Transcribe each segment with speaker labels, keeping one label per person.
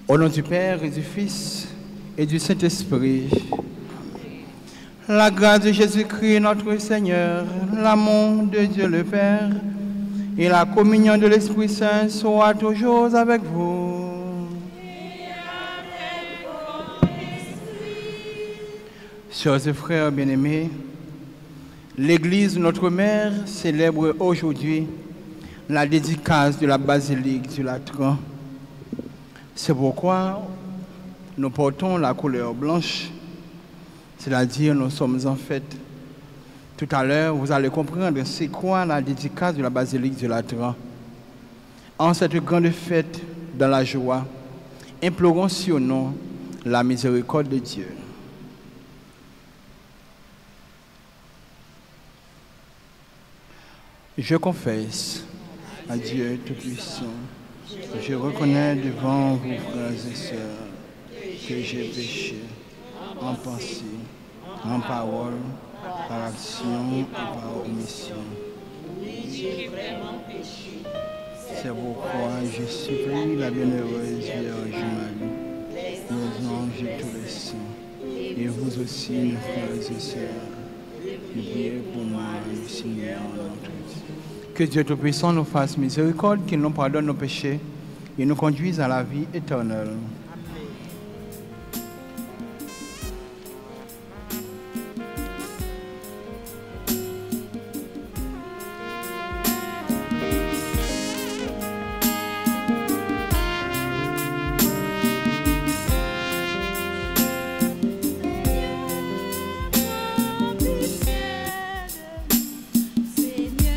Speaker 1: Au nom du Père et du Fils et du Saint-Esprit, la grâce de Jésus-Christ notre Seigneur, l'amour de Dieu le Père et la communion de l'Esprit Saint soient toujours avec vous. Chers et frères bien-aimés, l'Église, notre Mère, célèbre aujourd'hui la dédicace de la basilique du Latran. C'est pourquoi nous portons la couleur blanche, c'est-à-dire nous sommes en fête. Tout à l'heure, vous allez comprendre c'est quoi la dédicace de la basilique du Latran. En cette grande fête, dans la joie, implorons sur nous la miséricorde de Dieu. Je confesse à Dieu Tout-Puissant, je reconnais devant vous, frères et sœurs, que j'ai péché en pensée, en parole, par action et par omission.
Speaker 2: Oui, j'ai vraiment péché.
Speaker 1: C'est pourquoi je supplie la bienheureuse Vierge Marie, nos anges et tous les saints, et vous aussi, mes frères et sœurs, priez pour moi, le Seigneur notre Dieu. Que Dieu Tout-Puissant nous fasse miséricorde, qu'il nous pardonne nos péchés et nous conduise à la vie éternelle.
Speaker 3: Seigneur,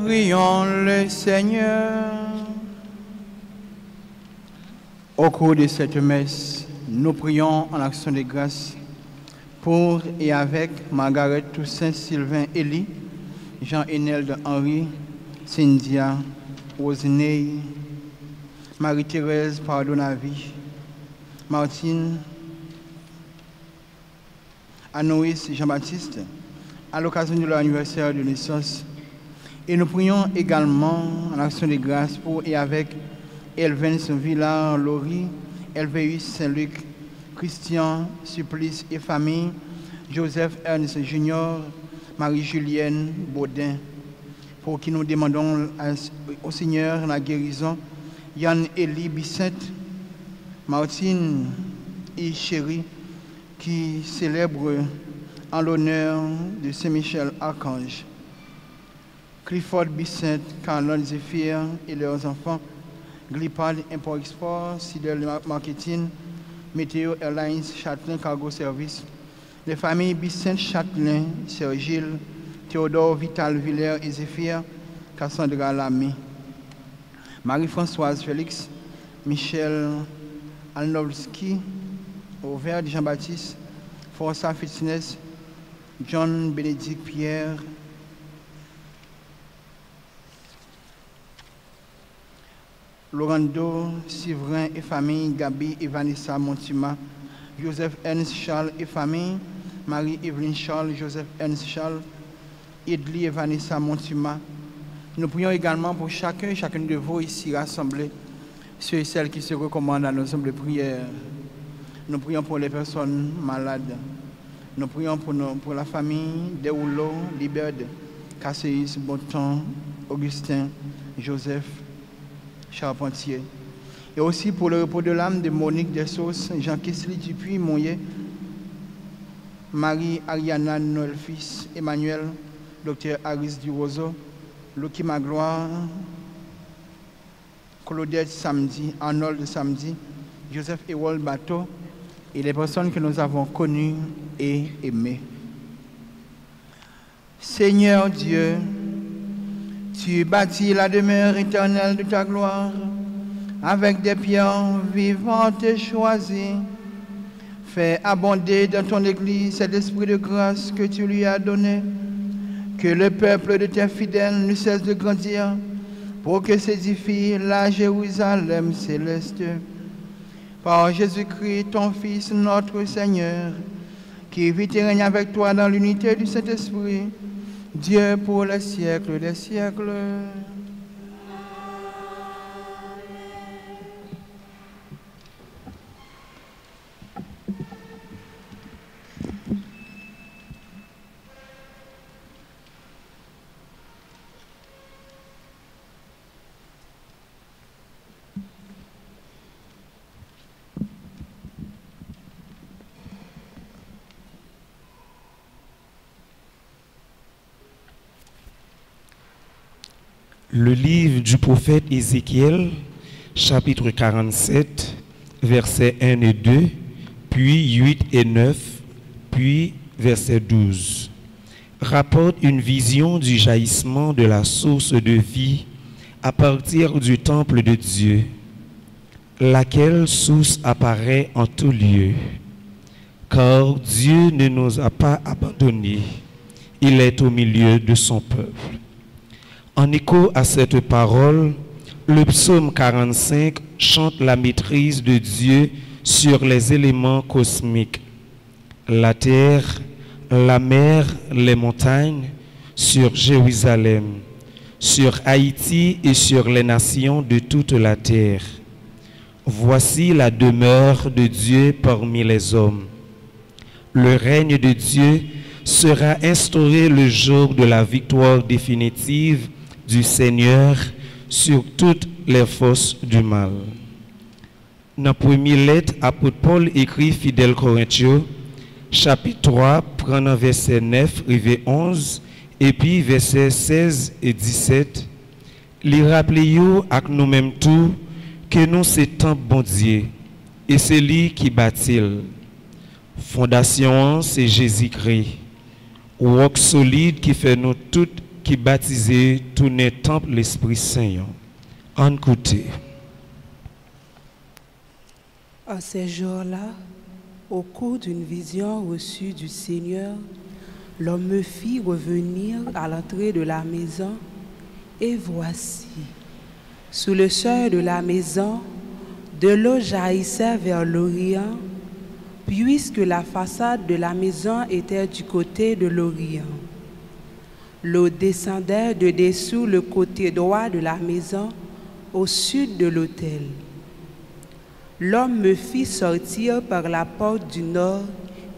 Speaker 1: Prions le Seigneur. Au cours de cette messe, nous prions en action de grâce pour et avec Margaret Toussaint Sylvain Elie, Jean-Enelde Henri, Cynthia Rosinei, Marie-Thérèse Pardonavi, Martine, Anoïs Jean-Baptiste, à l'occasion de leur anniversaire de naissance. Et nous prions également en action de grâce pour et avec Elvens Villard Laurie, Elvéus Saint-Luc, Christian Supplice et famille, Joseph Ernest Junior, Marie-Julienne Baudin, pour qui nous demandons au Seigneur la guérison, Yann Élie Bissette, Martine et Chéri, qui célèbre en l'honneur de Saint-Michel Archange, Clifford Bissette, Carlon Zéphir et leurs enfants, Glipad Import-Export, Sidel Marketing, Météo Airlines, Châtelain Cargo Service, les familles Bissette Châtelain, Sergile, Théodore Vital Villers et Zéphir, Cassandra Lamy, Marie-Françoise Félix, Michel Alnowski, Auvert Jean-Baptiste, Força Fitness, John Bénédicte Pierre, Laurando Sivrin et famille, Gabi et Vanessa Montima, Joseph Ernst Charles et famille, Marie-Evelyne Charles, Joseph Ernst Charles, Edli et Vanessa Montima. Nous prions également pour chacune de vous ici rassemblés, ceux et celles qui se recommandent à nos hommes de prière. Nous prions pour les personnes malades. Nous prions pour la famille Deoulo, Liberde, Casséis, Bonton, Augustin, Joseph, Charpentier. Et aussi pour le repos de l'âme de Monique Dessos, Jean Kisli Dupuis, Monnier, Marie Ariana Noël Fils, Emmanuel, Dr Aris Durozo, Lucky Magloire, Claudette Samedi, Arnold Samedi, Joseph Ewol Bateau et les personnes que nous avons connues et aimées. Seigneur Dieu, tu bâtis la demeure éternelle de ta gloire avec des pierres vivantes et choisies. Fais abonder dans ton Église cet esprit de grâce que tu lui as donné, que le peuple de tes fidèles ne cesse de grandir pour que s'édifie la Jérusalem céleste. Par Jésus-Christ, ton Fils, notre Seigneur, qui vit et règne avec toi dans l'unité du Saint-Esprit, Dieu pour les siècles des siècles.
Speaker 3: Le livre du prophète Ézéchiel, chapitre 47, versets 1 et 2, puis 8 et 9, puis verset 12, rapporte une vision du jaillissement de la source de vie à partir du temple de Dieu, laquelle source apparaît en tout lieu. Car Dieu ne nous a pas abandonnés, il est au milieu de son peuple. En écho à cette parole, le psaume 45 chante la maîtrise de Dieu sur les éléments cosmiques, la terre, la mer, les montagnes, sur Jérusalem, sur Haïti et sur les nations de toute la terre. Voici la demeure de Dieu parmi les hommes. Le règne de Dieu sera instauré le jour de la victoire définitive du Seigneur sur toutes les forces du mal. Dans la première lettre, apôtre Paul écrit fidèle Corinthiens, chapitre 3, prenant verset 9, rivé 11, et puis verset 16 et 17, les rappelez-vous avec nous-mêmes tout que nous c'est un bon Dieu, et c'est lui qui bâtit. Fondation, c'est Jésus-Christ. Roc solide qui fait nous toutes qui baptisait tout le temple l'Esprit Saint. En côté.
Speaker 4: En ces jours-là, au cours d'une vision reçue du Seigneur, l'homme me fit revenir à l'entrée de la maison, et voici, sous le seuil de la maison, de l'eau jaillissait vers l'Orient, puisque la façade de la maison était du côté de l'Orient. L'eau descendait de dessous le côté droit de la maison, au sud de l'autel. L'homme me fit sortir par la porte du nord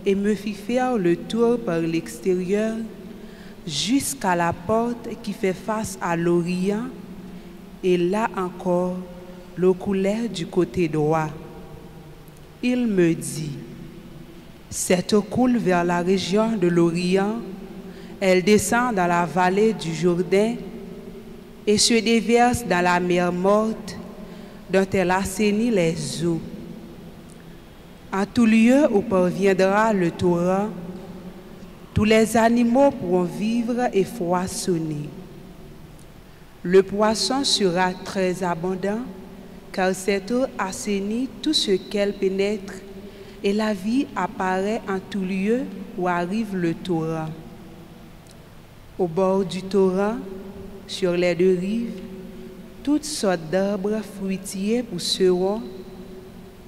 Speaker 4: et me fit faire le tour par l'extérieur jusqu'à la porte qui fait face à l'Orient, et là encore, l'eau coulait du côté droit. Il me dit, cette eau coule vers la région de l'Orient, elle descend dans la vallée du Jourdain et se déverse dans la mer morte, dont elle assainit les eaux. En tout lieu où parviendra le torrent, tous les animaux pourront vivre et foisonner. Le poisson sera très abondant, car cette eau assainit tout ce qu'elle pénètre, et la vie apparaît en tout lieu où arrive le torrent. Au bord du torrent, sur les deux rives, toutes sortes d'arbres fruitiers pousseront,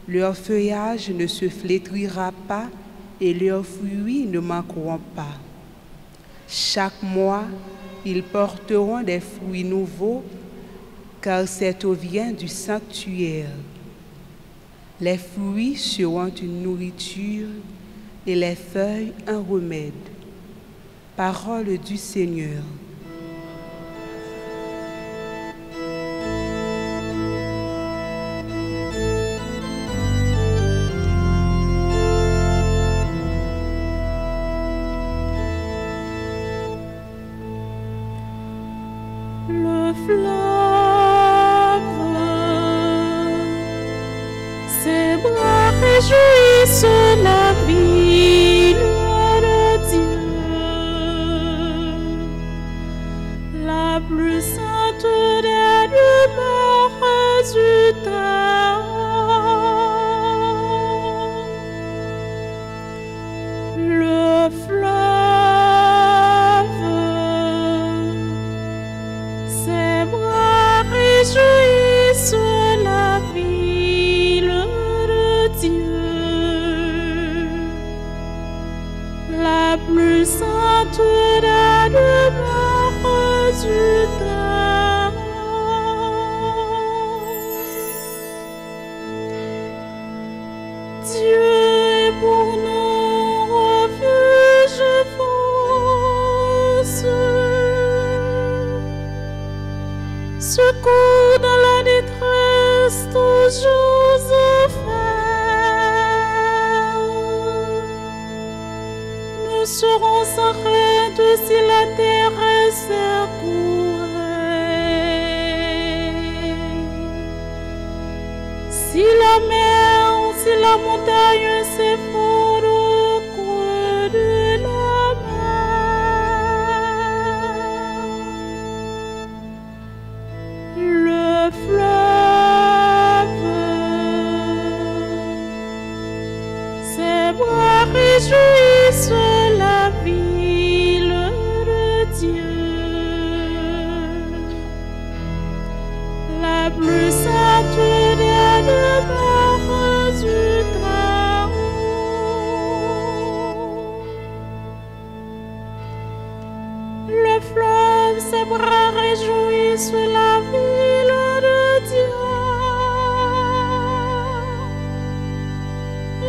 Speaker 4: leur feuillage ne se flétrira pas et leurs fruits ne manqueront pas. Chaque mois, ils porteront des fruits nouveaux, car cette eau vient du sanctuaire. Les fruits seront une nourriture et les feuilles un remède. Parole du Seigneur.
Speaker 5: Le fleuve, ses bras réjouissent la ville de Dieu, la plus sainte des demeures du Très-Haut. Le fleuve, ses bras réjouissent la ville de Dieu, la plus sainte des demeures du Très-Haut. Dieu est pour nous refuge force, secours dans la détresse, toujours offert. Nous serons sans crainte si la terre est secourue, si la mer, si la montagne s'effondre au creux de la mer. Le fleuve, ses bras réjouissent la ville de Dieu, la plus sainte des demeures du Très-Haut. Le fleuve, ses bras réjouissent la ville de Dieu,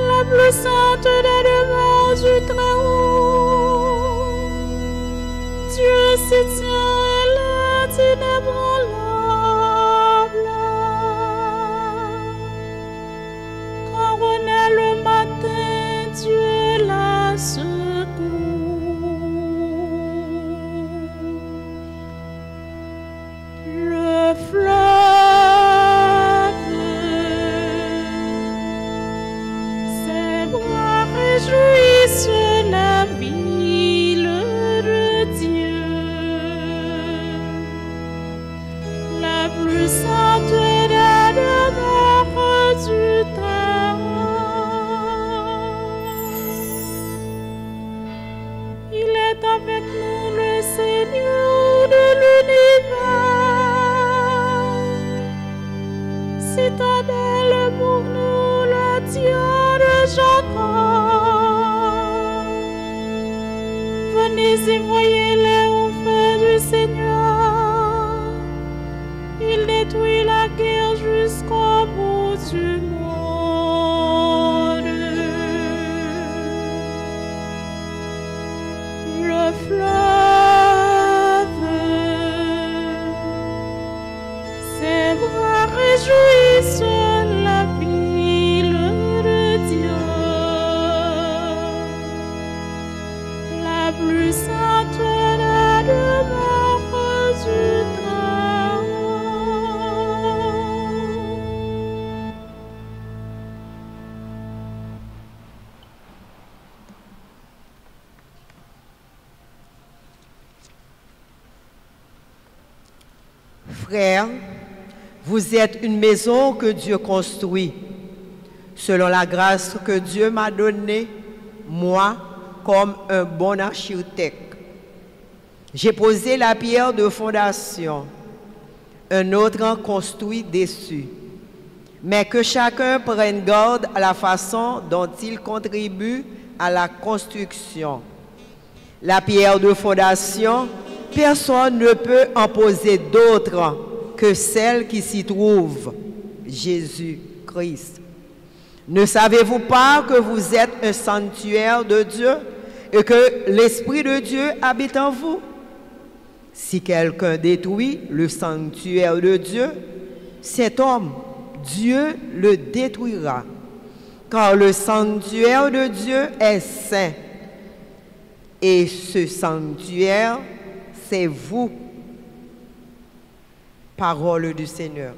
Speaker 5: la plus sainte des demeures du Très-Haut. Dieu s'y tient, elle est inébranlable. Quand renaît le matin, Dieu la secoue. Le fleuve, ses bras réjouissent la ville de Dieu, Jésus voyait les enfants du Seigneur. Il détruit la guerre jusqu'au bout du monde. Le fleuve, ses bras réjouissent la ville de Dieu, la plus sainte demeure du temps.
Speaker 2: Frères, vous êtes une maison que Dieu construit, selon la grâce que Dieu m'a donnée, moi, comme un bon architecte. J'ai posé la pierre de fondation, un autre en construit dessus. Mais que chacun prenne garde à la façon dont il contribue à la construction. La pierre de fondation, personne ne peut en poser d'autre que celle qui s'y trouve, Jésus-Christ. Ne savez-vous pas que vous êtes un sanctuaire de Dieu et que l'Esprit de Dieu habite en vous? Si quelqu'un détruit le sanctuaire de Dieu, cet homme, Dieu le détruira, car le sanctuaire de Dieu est saint. Et ce sanctuaire, c'est vous. Parole du Seigneur.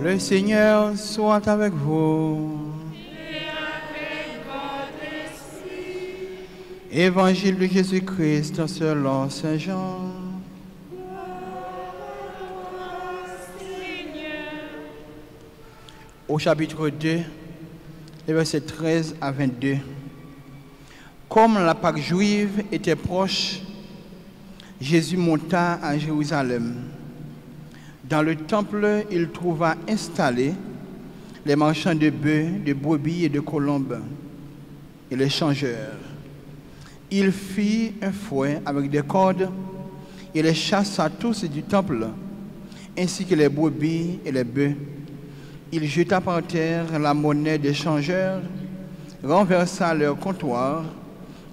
Speaker 1: Le Seigneur soit avec vous. Évangile de Jésus-Christ selon Saint Jean. Au chapitre 2, les versets 13 à 22. Comme la Pâque juive était proche, Jésus monta à Jérusalem. Dans le temple, il trouva installés les marchands de bœufs, de brebis et de colombes, et les changeurs. Il fit un fouet avec des cordes et les chassa tous du temple, ainsi que les brebis et les bœufs. Il jeta par terre la monnaie des changeurs, renversa leur comptoir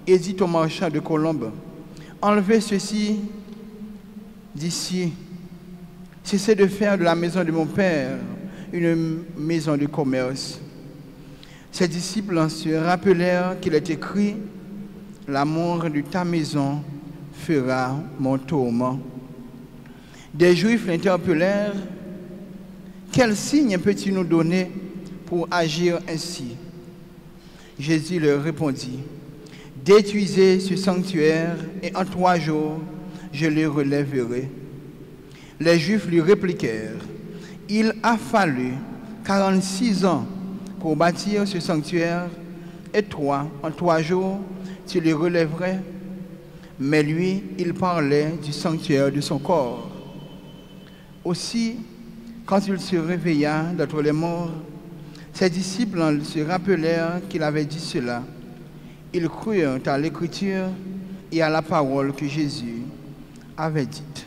Speaker 1: et dit aux marchands de colombes, « Enlevez ceci d'ici. Cessez de faire de la maison de mon Père une maison de commerce. » Ses disciples se rappelèrent qu'il est écrit, « L'amour de ta maison fera mon tourment. » Des Juifs l'interpellèrent, « Quel signe peux-tu nous donner pour agir ainsi ?» Jésus leur répondit, « Détruisez ce sanctuaire et en 3 jours, je le relèverai. » Les Juifs lui répliquèrent, « Il a fallu 46 ans pour bâtir ce sanctuaire, et toi, en 3 jours, tu le relèverais. » Mais lui, il parlait du sanctuaire de son corps. Aussi, quand il se réveilla d'entre les morts, ses disciples se rappelèrent qu'il avait dit cela. Ils crurent à l'Écriture et à la parole que Jésus avait dite.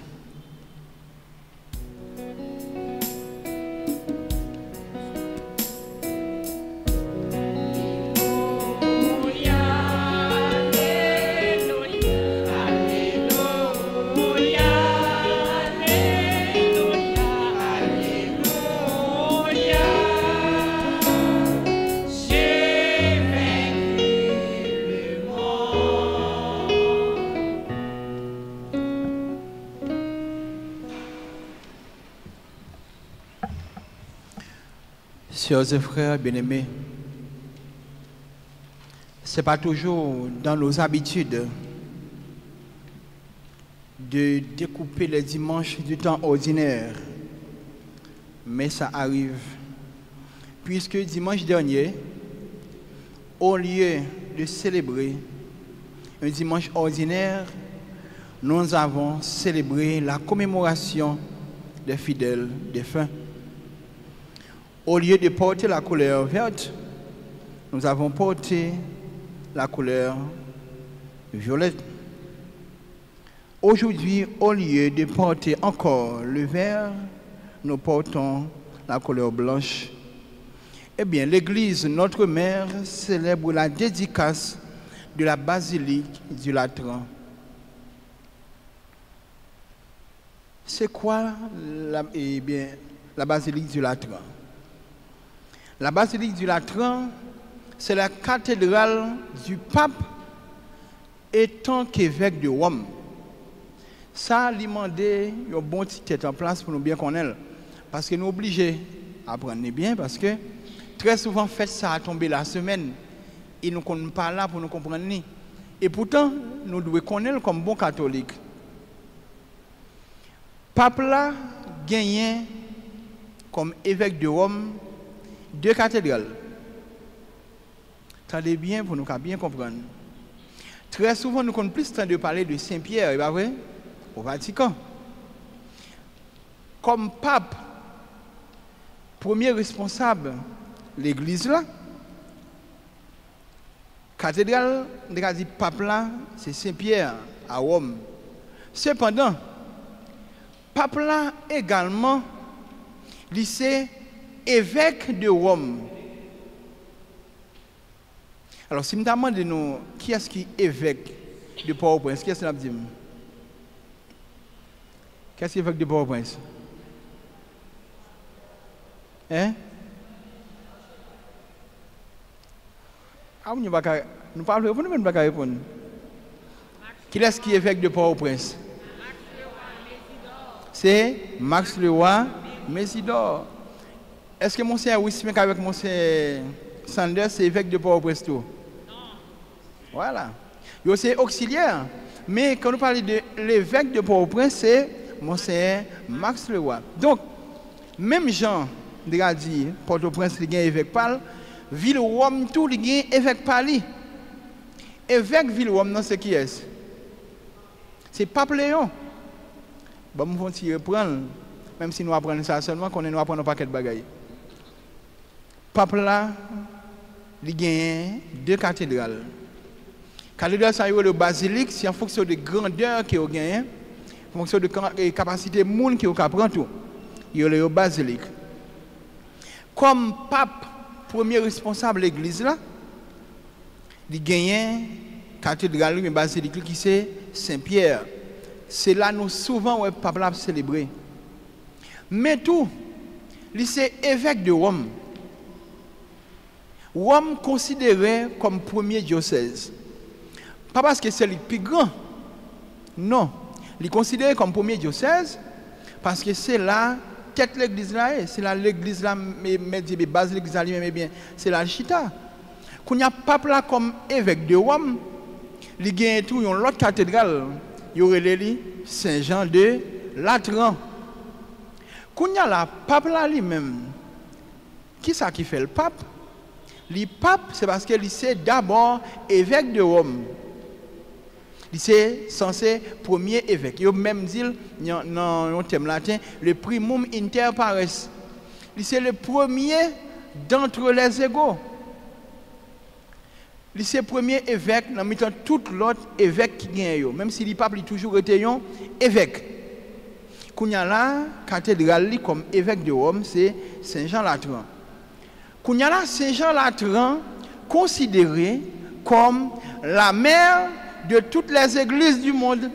Speaker 1: Sœurs et frères bien-aimés, ce n'est pas toujours dans nos habitudes de découper les dimanches du temps ordinaire, mais ça arrive. Puisque dimanche dernier, au lieu de célébrer un dimanche ordinaire, nous avons célébré la commémoration des fidèles défunts. Au lieu de porter la couleur verte, nous avons porté la couleur violette. Aujourd'hui, au lieu de porter encore le vert, nous portons la couleur blanche. Eh bien, l'Église, notre mère, célèbre la dédicace de la basilique du Latran. C'est quoi la basilique du Latran? La basilique du Latran, c'est la cathédrale du pape étant qu'évêque de Rome. Ça a demandé un bon petit tête en place pour nous bien connaître. Parce que nous sommes obligés d'apprendre bien, parce que très souvent, fait ça a tombé la semaine. Et nous ne sommes pas là pour nous comprendre. Et pourtant, nous devons connaître comme bons catholiques. Pape là gagné comme évêque de Rome 2 cathédrales. Attendez bien pour nous bien comprendre. Très souvent, nous avons plus temps de parler de Saint-Pierre, pas vrai? Au Vatican. Comme pape, premier responsable, l'église là, cathédrale, on a dit pape là, c'est Saint-Pierre à Rome. Cependant, pape là également, lycée évêque de Rome. Alors, si je me demande nous, qui est-ce qui est évêque de Port-au-Prince? Qui est-ce que nous dit? Qui est-ce qui est évêque de Port-au-Prince? Hein? Ah, nous ne parlons pas, nous ne pouvons pas répondre. Qui est-ce qui est évêque de Port-au-Prince? C'est Max Leroy Mésidor. Est-ce que Monseigneur Wismek avec Monseigneur Sanders, c'est évêque de Port-au-Prince? Non. Voilà. C'est auxiliaire. Mais quand nous parlons de l'évêque de Port-au-Prince, c'est Monseigneur Max Leroy. Donc, même Jean, il a dit, Port-au-Prince, il y a un évêque Pal, Ville-Rome, tout, il y a un évêque Pali. Évêque Ville-Rome, non, c'est qui est-ce? C'est Pape Léon. Bon, nous allons reprendre, même si nous apprenons ça seulement, qu'on nous apprend un paquet de bagailles. Pape là, il y a 2 cathédrales. Cathédrale, ça y est le basilique, c'est en fonction de grandeur qu'il y a, en fonction de capacité de monde qui prend tout. Il y a le basilique. Comme pape, premier responsable de l'église là, il y a une cathédrale, une basilique qui c'est Saint-Pierre. C'est là nous souvent où le pape l'a célébré. Mais tout, c'est évêque de Rome. Rome considéré comme premier diocèse. Pas parce que c'est le plus grand. Non. Il est considéré comme premier diocèse parce que c'est là, tête l'église là, c'est là l'église là, mais base l'église là, mais bien, c'est là le chita. Quand il y a pape là comme évêque de Rome, il y a tout, il y a l'autre cathédrale, il y aurait Saint-Jean de Latran. Quand il y a la pape là lui-même, qui ça qui fait le pape? Le pape, c'est parce qu'il c'est d'abord évêque de Rome. Il c'est censé premier évêque. Il même dit dans un thème latin, le primum inter pares. Il c'est le premier d'entre les égaux. Il c'est le premier évêque dans tout l'autre évêque qui gagne. Même si le pape a toujours été un évêque. Quand il y a la cathédrale comme évêque de Rome, c'est Saint-Jean-Latran. Quand il y a la Saint-Jean-Latran, considéré comme la mère de toutes les églises du monde.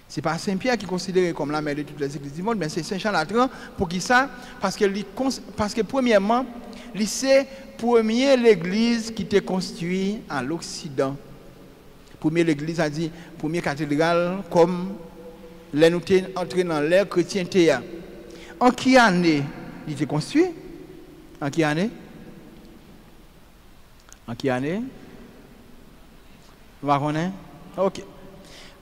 Speaker 1: Ce n'est pas Saint-Pierre qui est considéré comme la mère de toutes les églises du monde, mais c'est Saint-Jean-Latran. Pour qui ça? Parce que premièrement, c'est la première l'église qui était construite à l'Occident. Première l'église a dit, première cathédrale, comme nous sommes entrés dans l'ère chrétienne. En quelle année il était construit. En quelle année? En quelle année? Vous connaissez? Ok.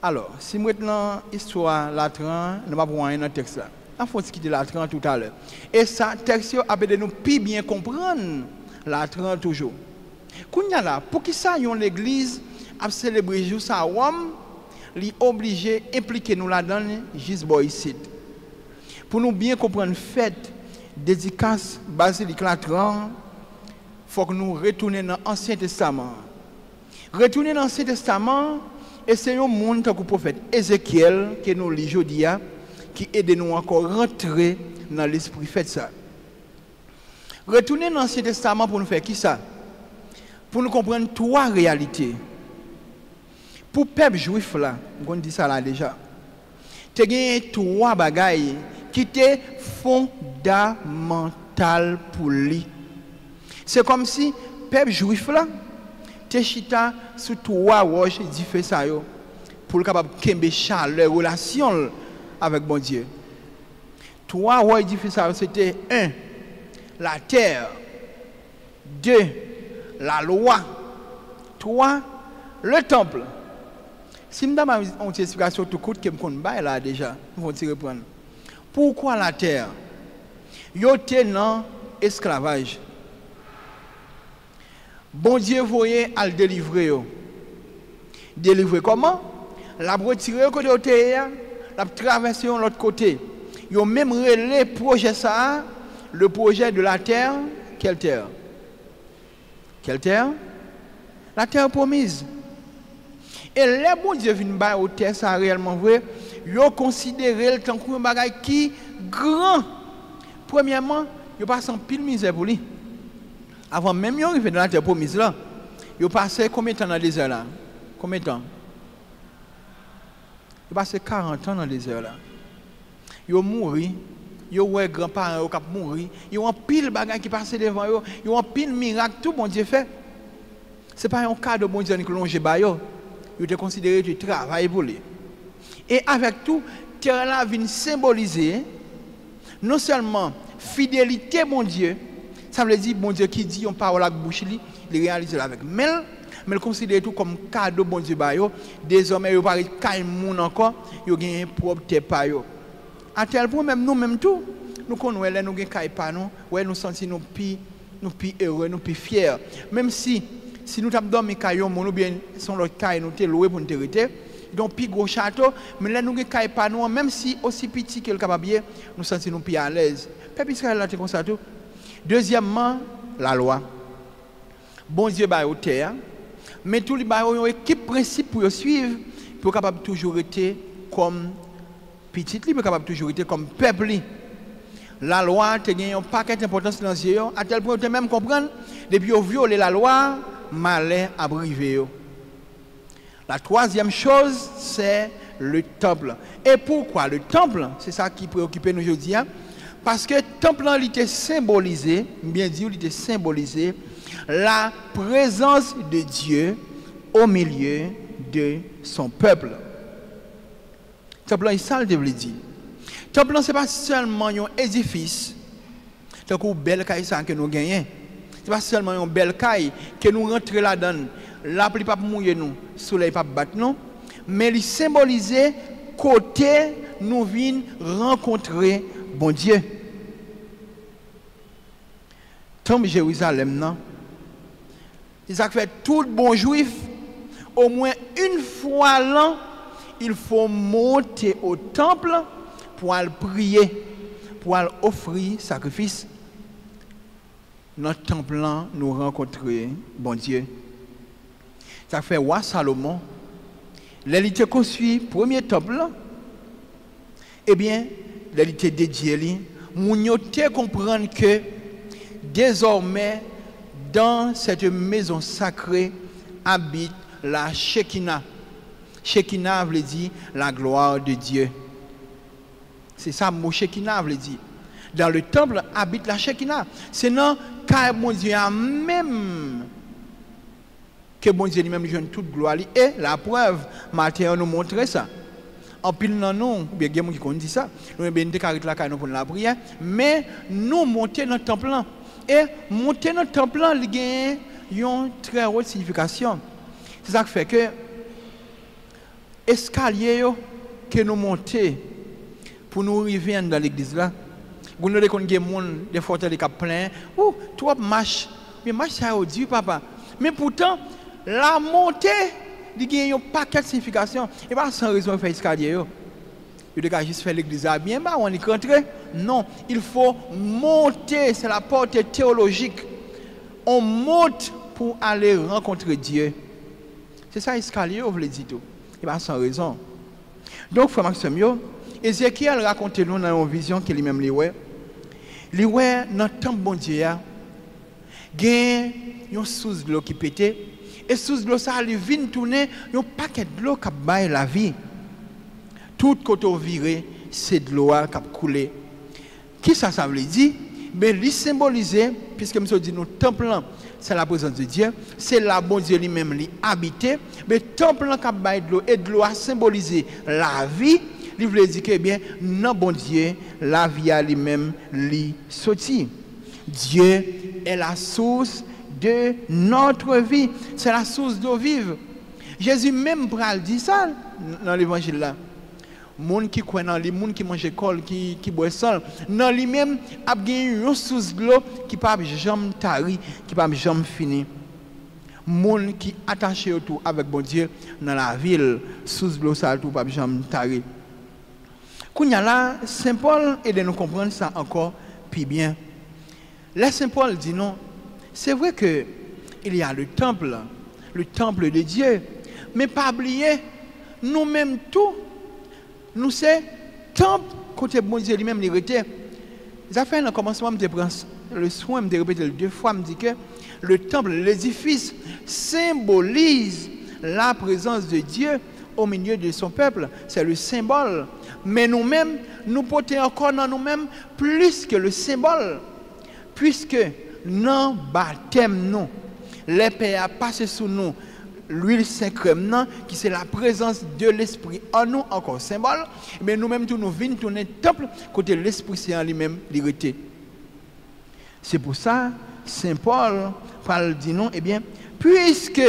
Speaker 1: Alors, si maintenant, histoire, Latran, nous allons voir un texte là. Il faut quitter Latran tout à l'heure. Et ça, texte a aidé nous plus bien comprendre Latran toujours. Kounya là, pour qui ça, l'église a célébré jour ça, li obligé impliquer nous là-dedans, juste ici. Pour nous bien comprendre fête, dédicace, basilique Latran, il faut que nous retournions dans l'Ancien Testament. Retourner dans l'Ancien Testament, et c'est un monde comme le prophète Ézéchiel, que nous lisons aujourd'hui, qui aide nous encore à rentrer dans l'esprit fait ça. Retourner dans l'Ancien Testament pour nous faire qui ça? Pour nous comprendre trois réalités. Pour le peuple juif là, on dit ça là déjà. Il y a trois bagailles qui étaient fondamentales pour lui. C'est comme si le peuple juif là, chita sur trois roches différentes pour le capable de chaleur relation avec bon Dieu. Trois roches différentes, c'était 1, la terre, 2, la loi, 3, le temple. Si je donne une explication tout court que je connais là déjà, vous allez reprendre. Pourquoi la terre? Ils étaient dans l'esclavage. Bon Dieu voyait à le délivrer. Délivrer comment? La retirer côté de terre, la traverser de l'autre côté. Ils ont même relé projet ça, le projet de la terre. Quelle terre? Quelle terre? La terre promise. Et les bon Dieu viennent bas au terre, ça réellement vrai. Ils ont considéré le temps comme un bagage qui grand. Premièrement, ils passent en pile misère pour lui. Avant même d'arriver dans la terre promise là, ils passaient combien de temps dans le désert là? Combien de temps? Ils passaient 40 ans dans le désert là. Ils ont mouru, ils ont eu grands-parents qui ont mouru, ils ont pile de bagages qui passaient devant eux, ils ont pile de miracles, tout bon Dieu fait. Ce n'est pas un cas de bon Dieu qui longe bas yo. Ils ont considéré du travail pour lui. Et avec tout, terre là vient symboliser non seulement fidélité mon Dieu. Ça veut dire, bon Dieu qui dit, on parle avec bouche, il réalise avec mais il considère tout comme cadeau, bon Dieu, désormais, il paraît qu'il y a encore, il y a un propre pas. À tel point, même nous-mêmes tout, nous connaissons, nous avons un pas, nous sentons nous plus heureux, nous plus fiers. Même si nous avons dormi caillou, nous bien, son l'autre caille, nous sommes loués pour nous hériter, donc plus gros château, mais là, nous avons un pas, même si aussi petit que le capable, nous sentons nous plus à l'aise. Peuple Israël, là, c'est comme ça tout. Deuxièmement, la loi. Bon Dieu va au terre, mais tous les ont une équipe principe pour suivre, pour capable toujours être comme petit, pour capable toujours être comme peuple. La loi a un paquet d'importance dans les yeux, à tel point que même comprendre, depuis qu'ils ont violé la loi, malheur a brivé. La troisième chose, c'est le temple. Et pourquoi le temple? C'est ça qui préoccupe nous aujourd'hui. Parce que le temple il était symbolisé, bien dit, il était symbolisé la présence de Dieu au milieu de son peuple. Le temple, il ça le dit. Le temple, ce n'est pas seulement un édifice, c'est une belle caille que nous gagnons. Ce n'est pas seulement une belle caille que nous rentrons là-dedans. La pluie pas mouiller nous, le soleil pas battre nous, mais il symbolisait côté nous venons rencontrer bon Dieu. Temple Jérusalem, non? C'est ça que fait tout bon juif, au moins une fois l'an, il faut monter au temple pour aller prier, pour aller offrir sacrifice. Notre temple, là, nous rencontrer bon Dieu. Ça fait roi Salomon, il était construit premier temple, eh bien, il était dédié, nous comprendre que désormais, dans cette maison sacrée, habite la Shekinah. Shekinah veut dire la gloire de Dieu. C'est ça, le mot Shekinah veut dire. Dans le temple, habite la Shekinah. C'est non, car mon Dieu a même que bon Dieu lui-même donne toute gloire. Et la preuve, Matthieu nous montre ça. en pile dans nous, ou bien il y a des gens qui disent ça, nous avons des carrettes là pour la prière, mais nous monter dans le temple là. Et monter dans le temple là, il y a une très haute signification. C'est ça qui fait que l'escalier que nous montons pour nous arriver dans l'église là, vous avez des gens des fois qui sont pleins, ou toi marche, mais marche ça aujourd'hui papa. Mais pourtant, la montée, il y a un paquet de signification. Et pas sans raison de faire escalier. Il faut juste faire l'église bien, on y rentre. Non, il faut monter, c'est la porte théologique. On monte pour aller rencontrer Dieu. C'est ça l'escalier, vous voulez dire tout. Et pas sans raison. Donc, frère Maxime, Ézéchiel raconte nous dans une vision qu'il lui-même lui voit. Il voit dans le temple bon Dieu, il y a une source de l'eau qui pétait. Et source de l'eau, ça lui vient tourner, il y a un paquet de l'eau qui baille la vie. Tout côté viré, c'est de l'eau qui a coulé. Qui ça veut dire? Mais il symbolise, puisque nous dit nous temple, c'est la présence de Dieu, c'est là bon Dieu lui-même qui habite. Mais le temple qui a baille de l'eau, et de l'eau a symbolisé la vie. Il veut dire que bien, non bon Dieu, la vie à lui-même lui sorti. Dieu est la source de notre vie. C'est la source d'eau vive. Jésus même dit ça dans l'évangile là. Moun qui croit dans lui, moun qui mange col, qui boit sol, dans lui-même a gagné une source d'eau qui pas jamais tari, qui pas jamais fini. Moun qui attaché autour avec bon Dieu dans la ville, source d'eau ça tout pas jamais tari. Kounya là, Saint Paul aide nous comprendre ça encore plus bien. Là Saint Paul dit non. C'est vrai qu'il y a le temple de Dieu, mais pas oublier, nous-mêmes tout, nous c'est temple côté bon Dieu lui-même l'hérité. Ça fait un commencement, je prends le soin de répéter deux fois, je dis que le temple, l'édifice symbolise la présence de Dieu au milieu de son peuple, c'est le symbole. Mais nous-mêmes, nous portons encore dans nous-mêmes plus que le symbole, puisque non baptême nous l'épée a passé sous nous l'huile Saint-Crème qui c'est la présence de l'esprit en nous encore symbole mais nous-mêmes tout nous venons tourner temple côté l'esprit Saint lui-même l'hérité. C'est pour ça Saint Paul parle dit non, eh bien puisque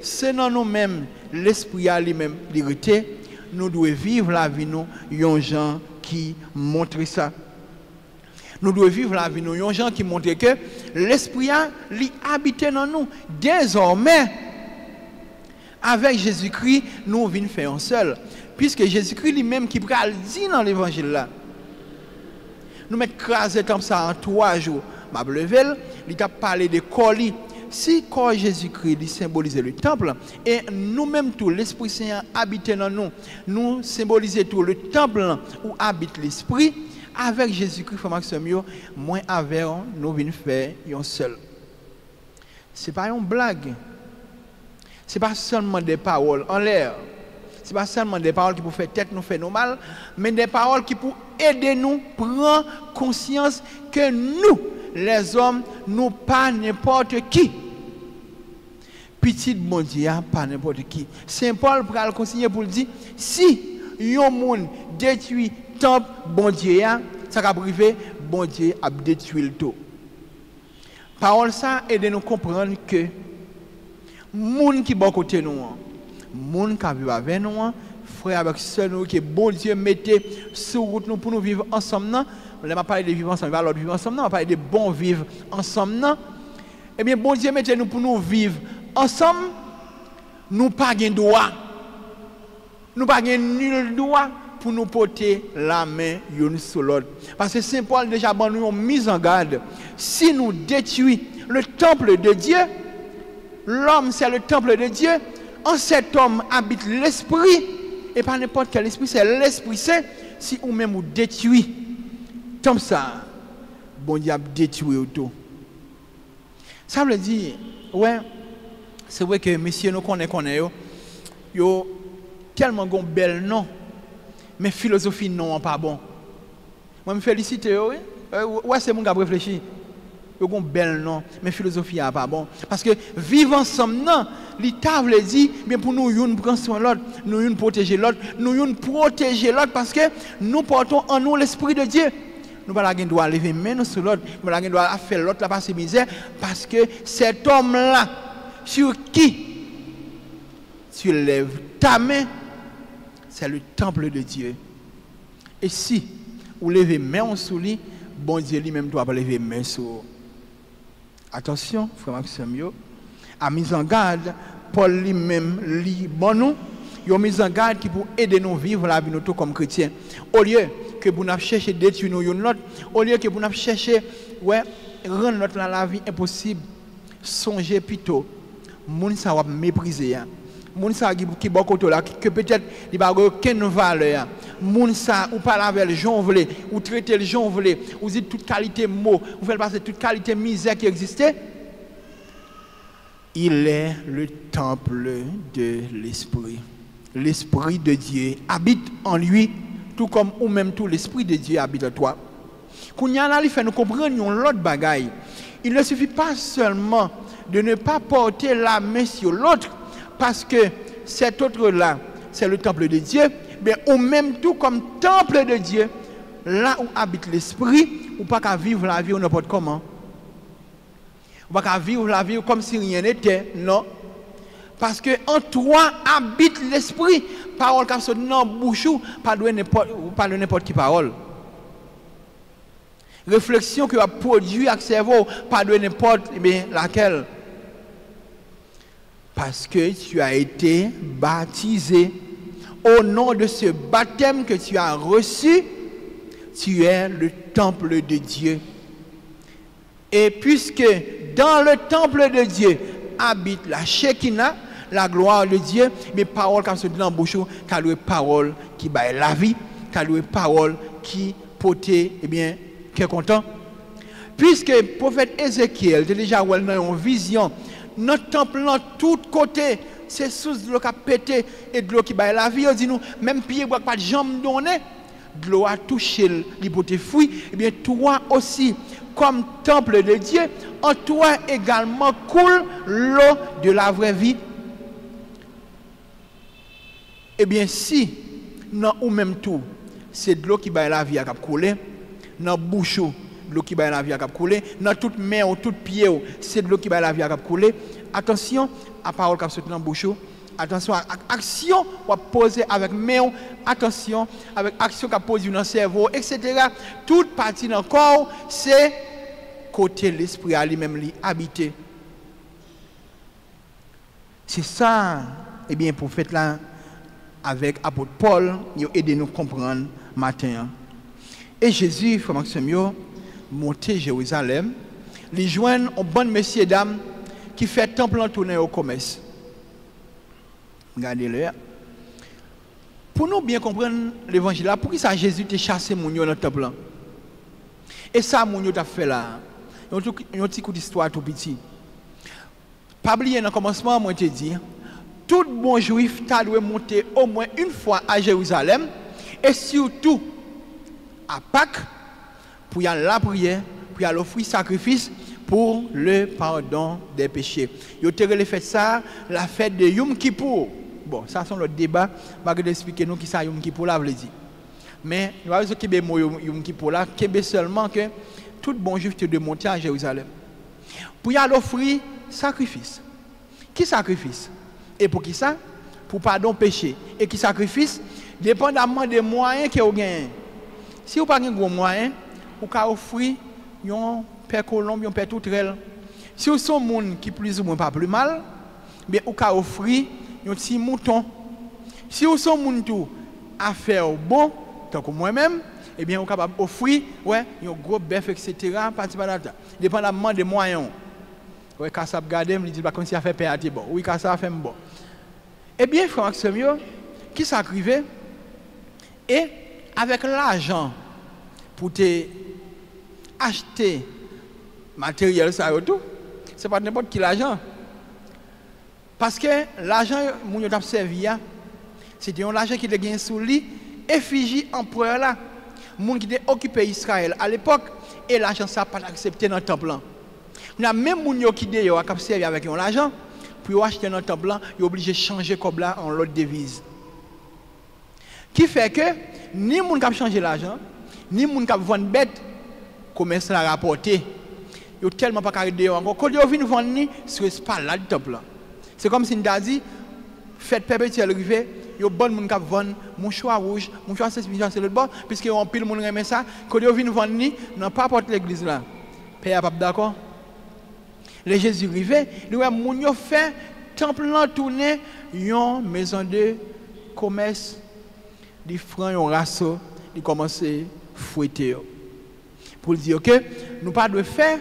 Speaker 1: c'est dans nous-mêmes l'esprit a lui-même l'hérité, nous devons vivre la vie nous yon gens qui montre ça. Nous devons vivre la vie nous yon gens qui montre que l'esprit a habité dans nous. Désormais, avec Jésus-Christ, nous venons faire un seul. Puisque Jésus-Christ lui-même qui dit dans l'évangile là, nous mettons crasé comme ça en 3 jours. Mablevel, il a parlé de colis. Si corps Jésus-Christ symbolise le temple, et nous-mêmes tout, l'Esprit Saint habite dans nous, nous symbolisons tout le temple où habite l'Esprit, avec Jésus-Christ, moins avec nous venons faire un seul. Ce n'est pas une blague. Ce n'est pas seulement des paroles en l'air. Ce n'est pas seulement des paroles qui pour faire tête nous faire nous mal, mais des paroles qui pour aider nous prendre conscience que nous, les hommes, nous pas n'importe qui. Petit bon Dieu, pas n'importe qui. Saint Paul pral consigner pour dire si un monde détruit temple bon Dieu, ça va priver bon Dieu a détruit le tout. Parole ça aide nous comprendre que monde qui bon côté nous, monde qui vivent avec nous, frère avec sœur nous que bon Dieu mettait sur route nous pour nous vivre ensemble. On va parler de vivre ensemble, on va vivre ensemble, on va parler de bon vivre ensemble. Eh bien bon Dieu mettait nous pour nous vivre ensemble, nous pas gain droit. Nous pas gain nul droit pour nous porter la main l'un sur l'autre. Parce que Saint Paul déjà nous mise en garde. Si nous détruisons le temple de Dieu, l'homme c'est le temple de Dieu, en cet homme habite l'esprit, et pas n'importe quel esprit, c'est l'Esprit Saint. Si ou même vous détruisez comme ça, bon Dieu a détruit tout. Ça veut dire, ouais, c'est vrai que messieurs nous connaissons, yo tellement un bel nom, mais philosophie non pas bon. Moi me félicite, ouais c'est mon gars réfléchi. Yo gon bel nom, mais philosophie a pas bon parce que vivre ensemble non, l'État veut dire bien pour nous une prendre soin l'autre, nous une protéger l'autre, nous une protéger l'autre parce que nous portons en nous l'esprit de Dieu. Nous pas la doit lever main sur l'autre, nous pas la doit faire l'autre la passer misère parce que cet homme là sur qui tu lèves ta main, c'est le temple de Dieu. Et si vous levez main sur lui, bon Dieu lui-même doit lever main sur. Attention, frère Maxime, à mise en garde, Paul lui-même lit bon nous, il a mis en garde qui pour aider nous vivre la vie nous comme chrétiens. Au lieu que vous n'avez cherché détruire nous une autre, au lieu que vous n'avez cherché rendre notre la vie impossible, songez plutôt, moun ça va mépriser. Moun sa qui beaucoup là que peut-être il va aucune valeur. Moun sa ou parler avec les gens voulez ou traiter les gens voulez ou dites toute qualité mot, ou faire passer toute qualité misère qui existait. Il est le temple de l'esprit. L'esprit de Dieu habite en lui tout comme ou même tout l'esprit de Dieu habite en toi. Kounya là il fait nous comprendre l'autre bagaille. Il ne suffit pas seulement de ne pas porter la main sur l'autre parce que cet autre-là, c'est le temple de Dieu, mais ou même tout comme temple de Dieu, là où habite l'esprit, ou pas qu'à vivre la vie ou n'importe comment. Ou pas qu'à vivre la vie comme si rien n'était, non. Parce que en toi habite l'esprit. Parole qui sont dans bouche pas de n'importe qui parole. Réflexion que va produire avec cerveau, pas de n'importe laquelle. Parce que tu as été baptisé au nom de ce baptême que tu as reçu, tu es le temple de Dieu. Et puisque dans le temple de Dieu habite la Shekinah, la gloire de Dieu, mes paroles comme se dit dans la bouche, car les paroles qui baillent la vie, car les paroles qui portent, qui est content. Puisque le prophète Ézéchiel a déjà eu une vision, notre temple, dans tous côtés, c'est sous de l'eau qui a pété et de l'eau qui baille la vie. On dit nous, même pied, pas de jambes données, de l'eau a touché l'hypothèse fruit, et bien toi aussi, comme temple de Dieu, en toi également coule l'eau de la vraie vie. Eh bien, si, non, ou même tout, c'est de l'eau qui baille la vie à couler, dans bouche, de l'eau qui baille la vie à couler, dans toute main ou tout pied, c'est de l'eau qui baille la vie à couler. Attention à parole qui se dans bouche, attention à action qu'on poser avec main, attention avec action qu'on pose dans le cerveau, etc. Toute partie dans le corps, c'est côté l'esprit à lui-même habité. C'est ça, eh bien, pour faire là, avec l'apôtre Paul, il a aidé nous à comprendre matin. Et Jésus, frère Maxime, monté Jérusalem, il joint un bon messieurs dames qui fait temple en tournée au commerce. Regardez-le. Pour nous bien comprendre l'évangile, pour qui ça Jésus t'a chassé mon dans le temple? Et ça, mon t'a fait là. Un petit coup d'histoire tout petit. Pas oublier dans le commencement, moi te dit, tout bon juif doit monter au moins une fois à Jérusalem et surtout à Pâques pour y aller la prière, pour y aller offrir sacrifice pour le pardon des péchés. Ils ont fait ça, la fête de Yom Kippour. Bon, ça c'est le débat, je vais expliquer nous qui ça Yom Kippour là veut dire. Mais nous avons ce qui est Yom Kippour là, qui est seulement que tout bon juif doit monter à Jérusalem pour y aller offrir sacrifice. Qui sacrifice? Et pour qui ça? Pour pardon péché. Et qui sacrifice? Dépendamment des moyens que vous gagnez. Si vous n'avez pas de gros moyens, vous pouvez offrir un père colombe, un père toutrelle. Si vous êtes un monde qui plus ou moins pas plus mal, bien vous pouvez offrir un petit mouton. Si vous êtes un monde tout à faire bon, tant que moi-même, eh bien vous pouvez offrir un gros bœuf, etc. Dépendamment des moyens. Oui, quand ça regarde, il dit comme si ça fait père bon. Oui, quand ça fait bon. Eh bien, frère Maxime, qui s'arrivait et avec l'argent pour te acheter matériel ça et tout, c'est pas n'importe qui l'argent. Parce que l'argent mon yo t'a servi c'était un argent qui était gagné sous lui effigie empereur là, monde qui était occupé Israël à l'époque et l'argent ça pas accepté dans le temple là. Il y a même des gens qui ont servi avec l'argent, pour acheter un temple là, ils sont obligés de changer comme là en l'autre devise. Qui fait que ni les gens qui ont changé l'argent, ni les gens qui ont vendu bête, commerce à rapporter. Ils ont tellement pas carré encore. Quand ils viennent vendre, c'est pas là le temple là. C'est comme si nous avons dit, faites perpétuel rivé, ils ont bon monde qui vend mouchoir rouge, mouchoir c'est l'autre bord, puisqu'ils ont pile monde remet ça, quand ils viennent vendre, non pas porte l'église là. Père pas d'accord. Les Jésus rivé, nous avons fait temple là tourner une maison de commerce, des francs, un rasso, ils commencent à fouetter. Pour dire que nous pas de faire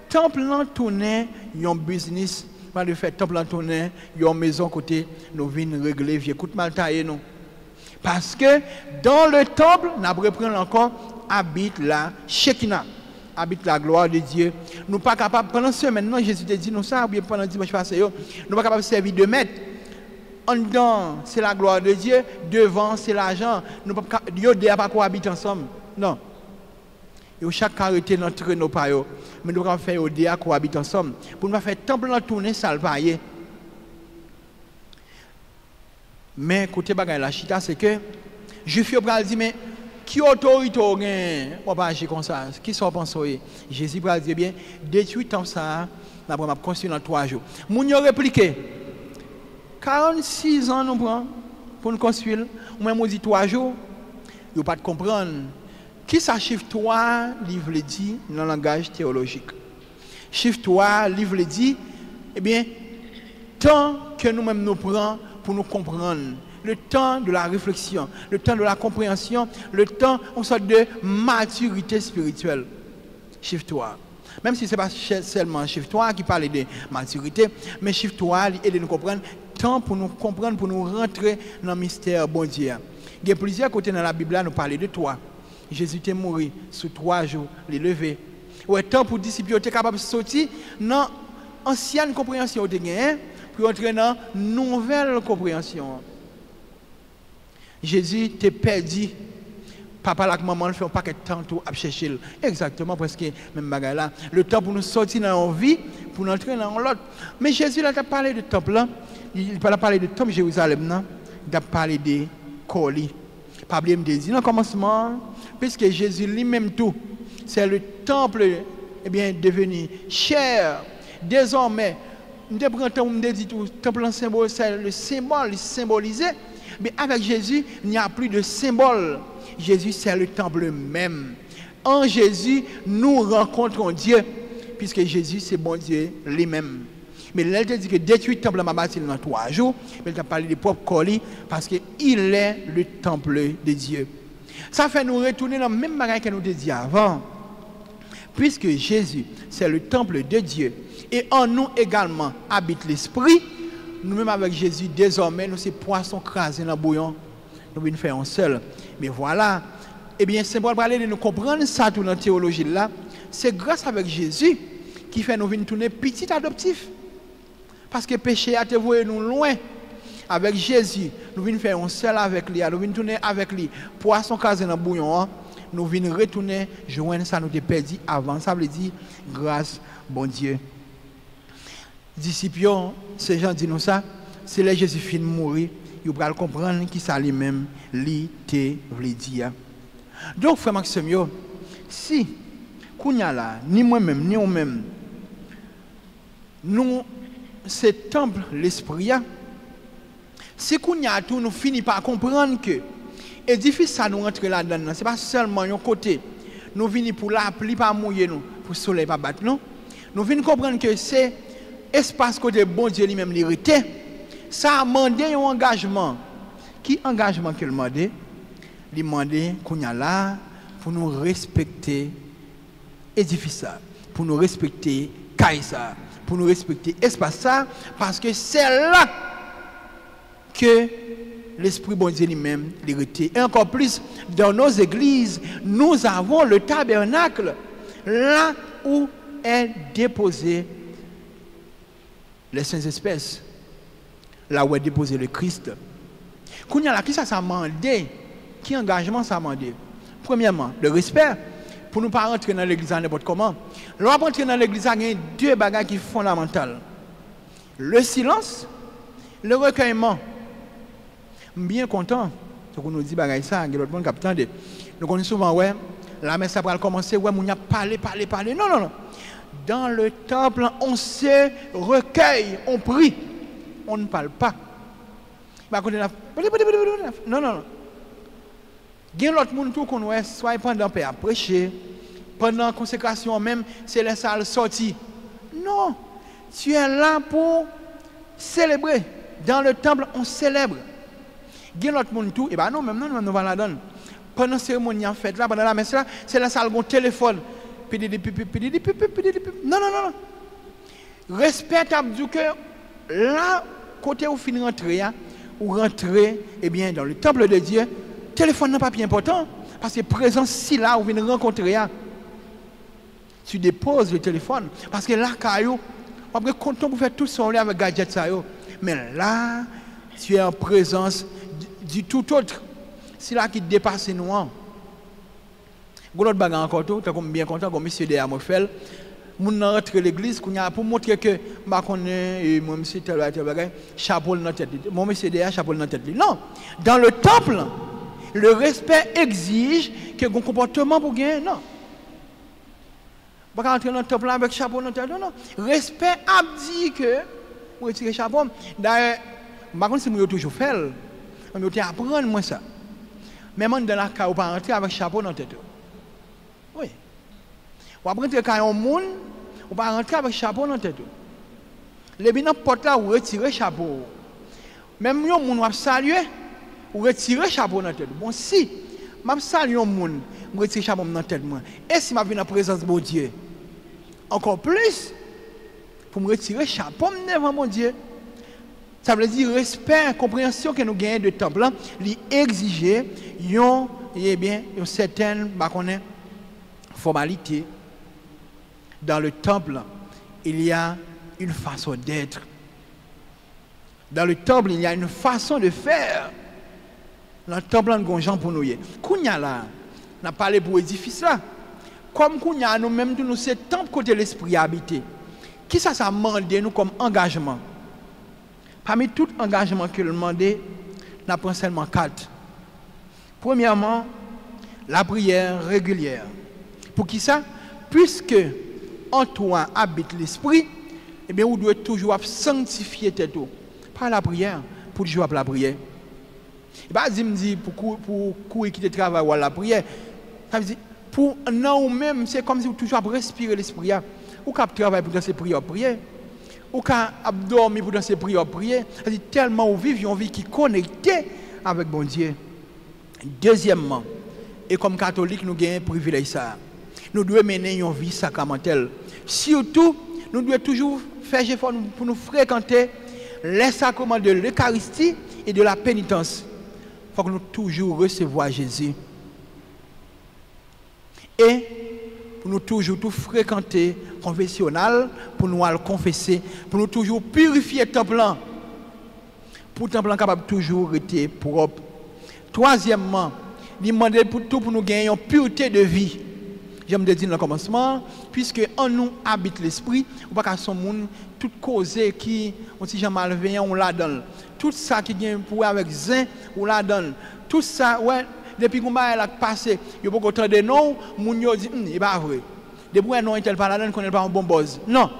Speaker 1: temple là tourner un business, pas de faire temple là tourner une maison côté nous venons régler vieux coup de mal taillé non. Parce que dans le temple, nous reprenons encore habite la Shekinah, habite la gloire de Dieu. Nous pas capable pendant semaine non Jésus te dit nous ça ou bien pendant dimanche passé nous pas capable servir de maître. En dedans, c'est la gloire de Dieu, devant c'est l'argent. Nous pas Dieu pas cohabiter ensemble. Non. Et chaque caractère dans nos pailles, mais nous devons faire au dia cohabiter ensemble pour nous faire temple dans tourner sale paille. Mais côté bagay la chita c'est que Juif yo pral di mais qui autorité gain on pas agir comme ça qui sont penser Jésus pral dire bien détruit temple ça n'a pas construire dans 3 jours. Moun yo répliqué 46 ans nous prend pour nous construire ou même on dit 3 jours yo pas de comprendre qui ça chiffre 3 livre le dit dans le langage théologique. Chiffre 3 livre le dit eh bien tant que nous-mêmes nous prenons pour nous comprendre, le temps de la réflexion, le temps de la compréhension, le temps en sorte de maturité spirituelle. Chiffre 3. Même si ce n'est pas seulement chiffre 3 qui parle de maturité, mais chiffre 3 aide de nous comprendre, temps pour nous comprendre, pour nous rentrer dans le mystère bon Dieu. Il y a plusieurs côtés dans la Bible, nous parlons de 3. Jésus est mort sous 3 jours, il est levé. Ouais, temps pour disciples être capable de sortir dans l'ancienne compréhension de gagné pour entrer dans nouvelle compréhension. Jésus t'a perdu. Papa et maman le font pas que temps tout à chercher. Exactement parce que même bagaille là, le temps pour nous sortir dans notre vie, pour nous entrer dans l'autre. Mais Jésus là, il a parlé de temple là, il a parlé de temple Jérusalem là, il a parlé de colis. Pas oublier me dire dans le commencement, puisque Jésus lui-même tout, c'est le temple eh bien devenu cher. Désormais, nous prenons temps de dire tout, le temple symbole, c'est le symbole symbolisé. Mais avec Jésus, il n'y a plus de symbole. Jésus, c'est le temple même. En Jésus, nous rencontrons Dieu, puisque Jésus, c'est bon Dieu lui-même. Mais là, il dit que détruire le temple m'a bâti dans 3 jours. Mais il a parlé de propre colis, parce qu'il est le temple de Dieu. Ça fait nous retourner dans le même bagage que nous avons dit avant. Puisque Jésus, c'est le temple de Dieu, et en nous également habite l'Esprit, nous-mêmes avec Jésus, désormais, nous sommes poissons crasés dans le bouillon, nous venons faire un seul. Mais voilà, eh bien, c'est pour parler de nous comprendre ça tout dans la théologie là, c'est grâce avec Jésus qui fait nous venir tourner petit adoptif. Parce que le péché a été voué nous loin. Avec Jésus, nous venons faire un seul avec lui, nous venons tourner avec lui, poissons crasés dans le bouillon, nous venons retourner, joindre ça nous avons perdu avant. Ça veut dire grâce, bon Dieu. Disciples, ces gens disent nous ça, c'est là Jésus finit de mourir, ils vont comprendre qui ça lui-même, lui, te, voulait dire. Donc, frère Maxime, si, Kounya là, ni moi-même, ni nous-mêmes, nous, c'est temple, l'esprit, si Kounya tout, nous finissons par comprendre que l'édifice, ça nous rentre là-dedans, ce n'est pas seulement un côté, nous venons pour la pluie, pas mouiller nous, pour le soleil, pas battre nous, nous venons comprendre que c'est espace côté bon Dieu lui-même l'hérité, ça a demandé un engagement. Qui engagement qu'il demande? Il demande qu'on y a là pour nous respecter l'édifice, pour nous respecter Kaïsa, pour nous respecter l'espace ça, parce que c'est là que l'Esprit bon Dieu lui-même l'hérité. Et encore plus, dans nos églises, nous avons le tabernacle, là où est déposé les saintes espèces, là où est déposé le Christ. Quand il y a là, qui ça demandé? Qui engagement ça demandé? Premièrement, le respect. pour ne pas rentrer dans l'église à n'importe comment. Lorsqu'on rentrer dans l'église, il y a deux bagages qui sont fondamentales. Le silence, le recueillement. Bien content, ce qu'on nous dit bagaille ça, il y a l'autre monde qui attend. Nous connaissons souvent, ouais, la messe après commencer, ouais, on a parlé. Non. Dans le temple, on se recueille, on prie, on ne parle pas. Non. Il y a l'autre monde qu'on voit, soit pendant la prêcher, pendant la consécration même, c'est la salle sortie. Non, tu es là pour célébrer. Dans le temple, on célèbre. Il y a l'autre monde tout, et bien non, même non, nous allons la donner. Pendant la cérémonie en fait, là, pendant la messe là, c'est la salle, on téléphone. Non. Respect à dire que là, côté où finit rentrer, ou rentrer, eh bien, dans le temple de Dieu, téléphone n'est pas plus important, parce que présence si là, où venez rencontrer, tu déposes le téléphone, parce que là, caillou, après, content pour faire tout son lien avec gadget ça, mais là, tu es en présence du tout autre. C'est là qui dépasse nous. L'autre bagarre encore tout, tu es bien content comme monsieur de Amofel. Moun rentre l'église pour montrer que moi connais moi monsieur tel bagage chapeau dans tête. Mon monsieur de chapeau dans tête. Non, dans le temple, le respect exige que un comportement pour gagner. Non. Pas rentrer dans le temple avec chapeau dans tête. Non. Respect a dit que vous retirez chapeau. D'ailleurs, par contre si moi toujours fait, on doit apprendre moi ça. Même dans la cas où pas rentrer avec chapeau dans tête. Oui. Ou après rentrer quand on monde, on pas rentrer avec chapeau dans la tête. Les bien porte là ou retirer chapeau. Même yon monde va saluer ou retirer chapeau dans la tête. Bon si m'a saluer un monde, me retirer chapeau dans la tête moi. Et si m'a venir en présence de mon Dieu. Encore plus pour me retirer chapeau devant mon Dieu. Ça veut dire respect, compréhension que nous gagnons de temple là, lui exiger une certaine formalité. Dans le temple, il y a une façon d'être. Dans le temple, il y a une façon de faire. Dans le temple, on a gens pour nous. Kounya là, on a parlé pour l'édifice là. Comme Kounya, nous-mêmes, nous c'est temple côté l'esprit habité. Qui ça demande nous comme engagement? Parmi tout engagement que nous demandons, nous avons seulement 4. Premièrement, la prière régulière. Pour qui ça? Puisque en toi habite l'esprit, eh bien, vous devez toujours sanctifier tête par la prière, pour toujours la prière. Et pas dire pour courir quitter le travail ou la prière. Ça veut dire, pour nous même, c'est comme si vous toujours respirer l'esprit. Ou qu'à travailler pour dans ces prières prier. Ou qu'à dormir pour dans ces prières prier. C'est tellement vous vivez une vie qui est connectée avec bon Dieu. Deuxièmement, et comme catholique, nous avons un privilège ça. Nous devons mener une vie sacramentelle. Surtout, nous devons toujours faire effort pour nous fréquenter les sacrements de l'Eucharistie et de la pénitence. Il faut que nous toujours recevoir Jésus. Et pour nous toujours tout fréquenter confessionnal, pour nous aller confesser, pour nous toujours purifier le temple. Pour le temple capable toujours être propre. Troisièmement, demander pour tout pour nous gagner une pureté de vie. J'aime dire dans le commencement, puisque en nous habite l'esprit, ou pas qu'à son monde, toute cause qui, si j'ai malveillant, on la donne. Tout ça qui vient pour avec zin, on la donne. Tout ça, ouais, depuis qu'on a passé, il y a beaucoup de noms, mon yo dit, c'est pas vrai. Depuis qu'on a tel pas la donne, qu'on n'est pas un bon boss. Non.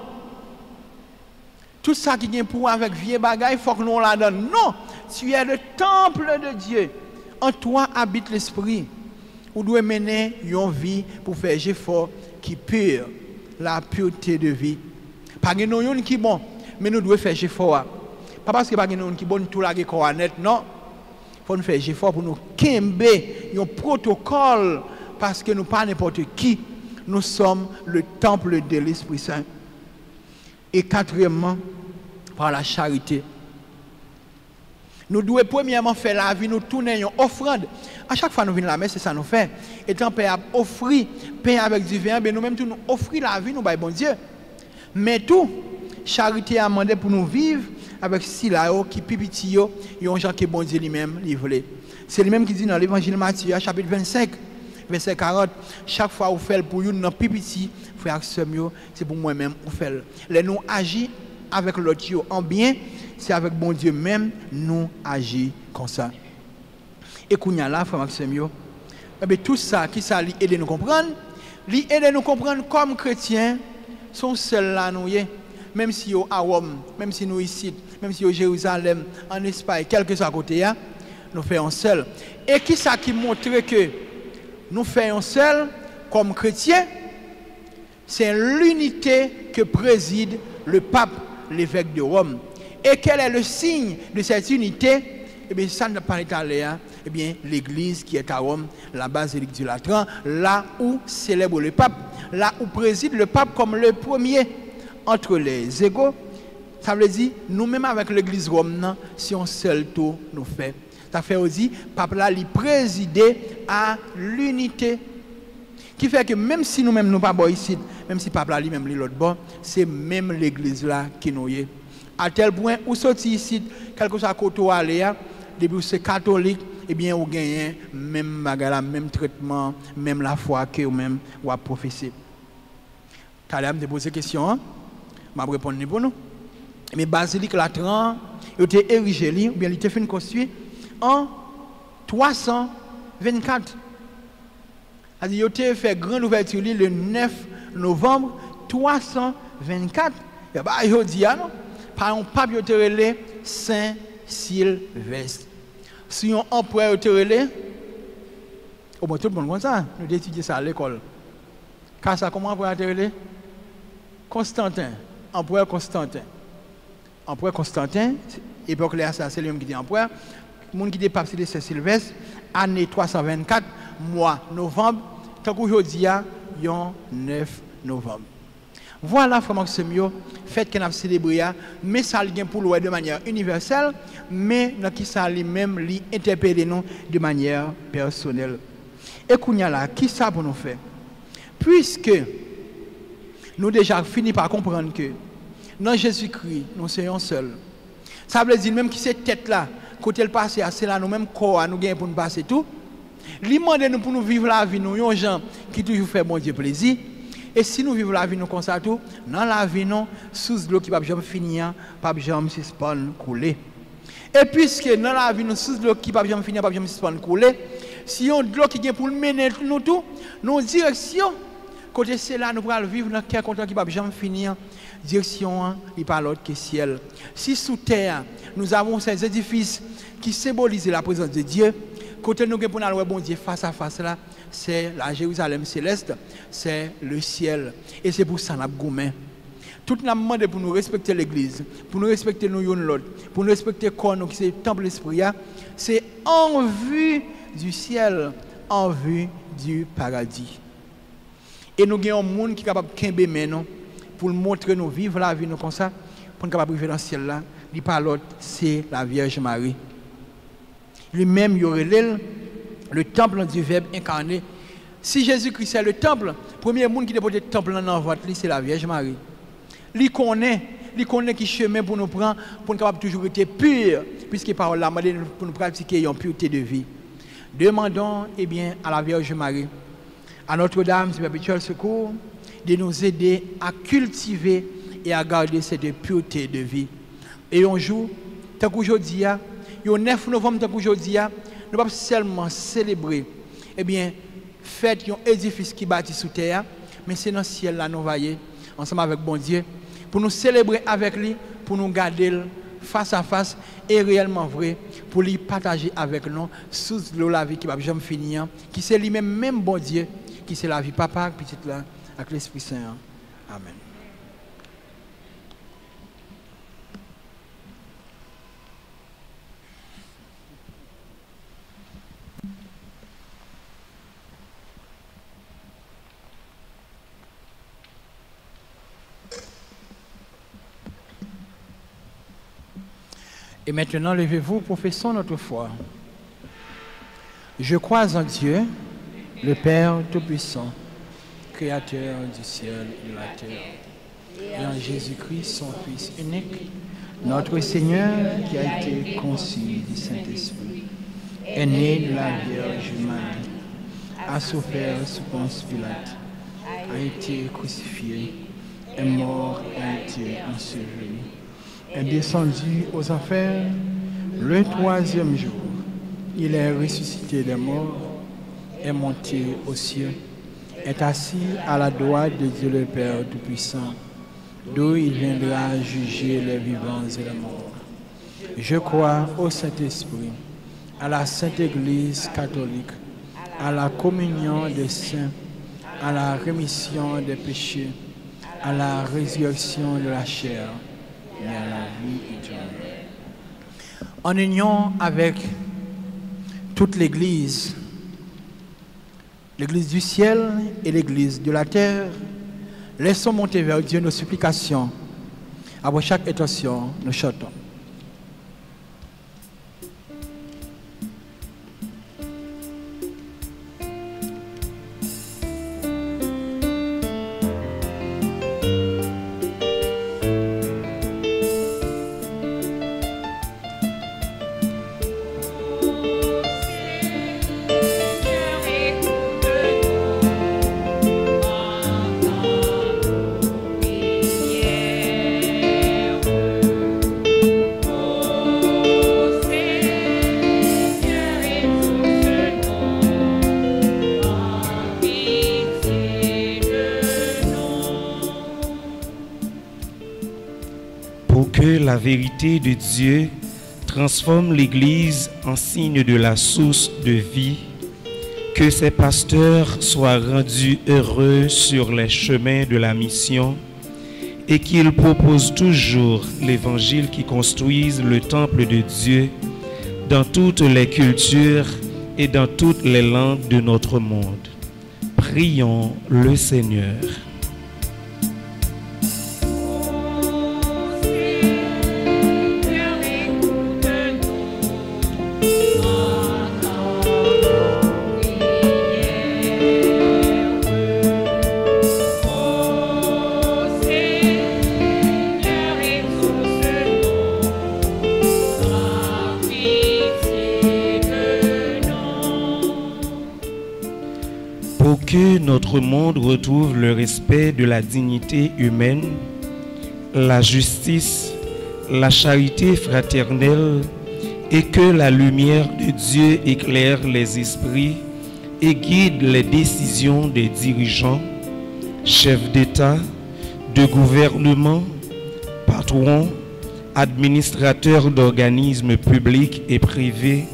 Speaker 1: Tout ça qui vient pour avec vieux bagaille, il faut que nous la donne. Non. Tu es le temple de Dieu. En toi habite l'esprit. Vous devez mener une vie pour faire un effort qui pure, la pureté de vie. Pas que nous qui bon, mais nous devons faire un effort. Pas parce que pas que nous qui bon tout la corps net, non. Il faut faire un effort pour nous kembe un protocole parce que nous pas n'importe qui. Nous sommes le temple de l'Esprit Saint. Et quatrièmement, par la charité. Nous devons premièrement faire la vie, nous tourner une offrande. À chaque fois que nous venons à la messe, c'est ça nous fait. Étant père offrir, pain avec du vin, nous-mêmes nous offrir la vie, nous baillons bon Dieu. Mais tout, charité a demandé pour nous vivre avec Silao qui pipitio, et un gens qui bon Dieu lui-même livré. C'est lui-même qui dit dans l'évangile de Matthieu, chapitre 25, Verset 40, chaque fois vous faites pour une petit frère c'est pour moi-même vous faites. Les nous agissons avec l'autre en bien, c'est avec bon Dieu même nous agissons comme ça. Et qu'on y a là, frère Maxime, tout ça qui ça aide nous comprendre, aide nous comprendre comme chrétiens sont seuls là nous même si au à Rome, même si nous ici, même si au Jérusalem, en Espagne, quel que soit à côté nous faisons seul. Et qui ça qui montre que nous faisons seul comme chrétiens, c'est l'unité que préside le pape, l'évêque de Rome. Et quel est le signe de cette unité? Eh bien, ça ne pas parlé, eh bien, l'église qui est à Rome, la basilique du Latran, là où célèbre le pape, là où préside le pape comme le premier entre les égaux. Ça veut dire, nous-mêmes avec l'église Rome, si on seul tour nous fait. Ça fait aussi, pape là, il préside à l'unité. Qui fait que même si nous-mêmes nous pas bon ici, même si pape là lui-même l'autre bon, c'est même l'église là qui nous est. À tel point où sorti ici, quelque chose à côté où aller, depuis c'est catholique, eh bien, vous gagnez même bagala, même traitement, même la foi que vous-même vous professez. Tout à l'heure, je me pose une question, je vais répondre pour nous. Mais basilique Latran, il a été érigé, ou bien il a été fait construit en 324. Il a été fait grande ouverture le 9 novembre 324. Il y a dit, par un pape, il a été Saint Sylvestre. Si on empereur est relé, au moins tout le monde comme ça, nous étudions ça à l'école. Car ça, comment empereur est relé? Constantin, empereur Constantin. Empereur Constantin, époque là, c'est lui qui dit empereur. Le monde qui dit pape, c'est Saint Sylvestre, année 324, mois novembre, tant qu'aujourd'hui, il y a 9 novembre. Voilà, frère Maxime, fête qu'on a célébré, mais ça vient pour nous de manière universelle, mais qui ça lui-même lui interpeller nous de manière personnelle. Et qu'on y a là, qui ça pour nous faire? Puisque nous déjà fini par comprendre que dans Jésus-Christ, nous sommes seuls. Ça veut dire même qui cette tête là, côté le passé, c'est là nous-mêmes corps, nous gagnons pour nous passer tout. Lui demande nous pour nous vivre la vie, nous, les gens qui toujours fait bon Dieu plaisir. Et si nous vivons la vie, nous comme ça tout, dans la vie, nous, sous l'eau qui ne va jamais finir, pas jamais suspendre, couler. Et puisque dans la vie, nous, sous l'eau qui ne va jamais finir, pas jamais suspendre, couler, si on a de l'eau qui vient pour mener nous tout, nos directions, côté c'est là, nous pourrons vivre dans quel content qui ne va jamais finir, direction, il parle l'autre que ciel. Si sous terre, nous avons ces édifices qui symbolisent la présence de Dieu, côté nous pour nous bon Dieu face à face là, c'est la Jérusalem céleste, c'est le ciel. Et c'est pour ça que nous avons tout le monde pour nous respecter l'église, pour nous respecter nous l'autre, pour nous respecter le corps, qui c'est le temple l'esprit, c'est en vue du ciel, en vue du paradis. Et nous avons un monde qui est capable de kembe maintenant pour montrer nous vivre la vie nous comme ça, pour nous capable de vivre dans le ciel là. Il parle l'autre, c'est la Vierge Marie. Lui-même, il y aurait le temple du Verbe incarné. Si Jésus-Christ est le temple, le premier monde qui dépose le temple dans notre vote, c'est la Vierge Marie. Il connaît qui chemin pour nous prendre, pour nous capable toujours être pur, puisque par la pour nous pratiquer une pureté de vie. Demandons à la Vierge Marie, à Notre-Dame du perpétuel secours, de nous aider à cultiver et à garder cette pureté de vie. Et un jour, tant qu'aujourd'hui, le 9 novembre, tant qu'aujourd'hui, nous ne pouvons pas seulement célébrer, fête un édifice qui bâtit sous terre, mais c'est dans le ciel là nous voyons, ensemble avec bon Dieu, pour nous célébrer avec lui, pour nous garder face à face et réellement vrai, pour lui partager avec nous sous la vie qui va jamais finir, qui c'est lui-même, même bon Dieu, qui c'est la vie papa, petite là, avec l'Esprit Saint. Amen. Et maintenant, levez-vous, professons notre foi. Je crois en Dieu, le Père Tout-Puissant, Créateur du ciel et de la terre, et en Jésus-Christ, son Fils unique, notre Seigneur qui a été conçu du Saint-Esprit, est né de la Vierge Marie, a souffert sous Ponce Pilate, a été crucifié, est mort et a été enseveli, est descendu aux enfers. Le troisième jour, il est ressuscité des morts, est monté aux cieux, est assis à la droite de Dieu le Père Tout-Puissant, d'où il viendra juger les vivants et les morts. Je crois au Saint-Esprit, à la Sainte Église catholique, à la communion des saints, à la rémission des péchés, à la résurrection de la chair et à la vie éternelle. En union avec toute l'Église, l'Église du ciel et l'Église de la terre, laissons monter vers Dieu nos supplications. Après chaque intention, nous chantons.
Speaker 3: La vérité de Dieu transforme l'Église en signe de la source de vie, que ses pasteurs soient rendus heureux sur les chemins de la mission et qu'ils proposent toujours l'Évangile qui construise le temple de Dieu dans toutes les cultures et dans toutes les langues de notre monde. Prions le Seigneur. Que notre monde retrouve le respect de la dignité humaine, la justice, la charité fraternelle et que la lumière de Dieu éclaire les esprits et guide les décisions des dirigeants, chefs d'État, de gouvernement, patrons, administrateurs d'organismes publics et privés,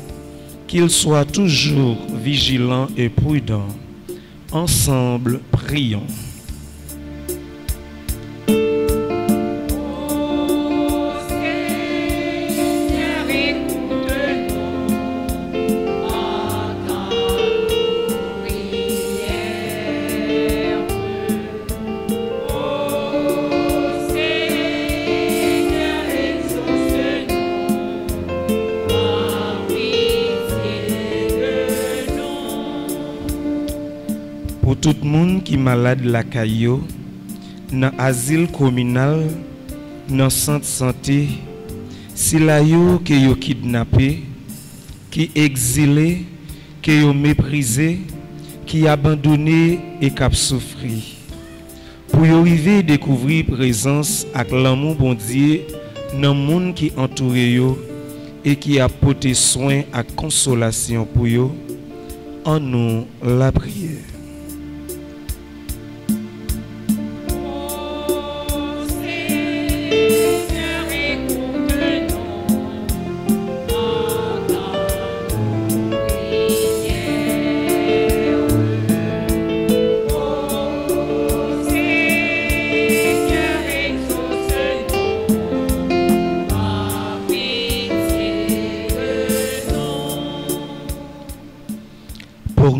Speaker 3: qu'ils soient toujours vigilants et prudents. Ensemble, prions. Tout le monde qui est malade la caillou, dans l'asile communal, dans le centre santé, si la yo qui yo kidnappé, qui exilé, qui yo méprisé, qui abandonné et qui a souffri. Pour y arriver découvrir présence avec l'amour bon Dieu dans le monde qui entoure yo et qui a porté soin et consolation pour yo, en nous la prière.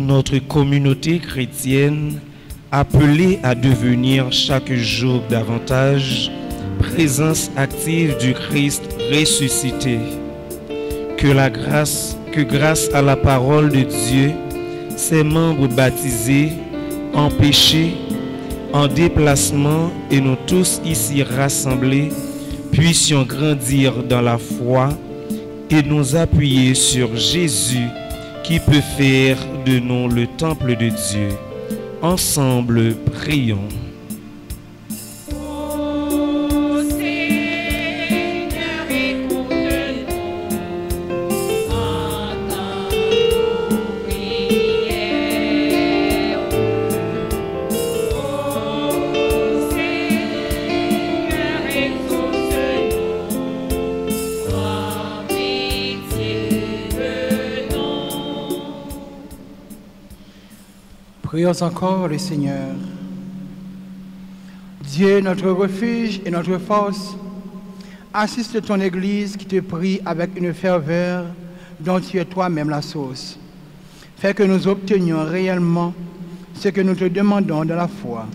Speaker 3: Notre communauté chrétienne appelée à devenir chaque jour davantage présence active du Christ ressuscité. Que grâce à la parole de Dieu, ses membres baptisés, en péché, en déplacement et nous tous ici rassemblés, puissions grandir dans la foi et nous appuyer sur Jésus qui peut faire de nous le temple de Dieu. Ensemble, prions.
Speaker 1: Prions encore le Seigneur. Dieu, notre refuge et notre force, assiste ton Église qui te prie avec une ferveur dont tu es toi-même la source. Fais que nous obtenions réellement ce que nous te demandons dans la foi.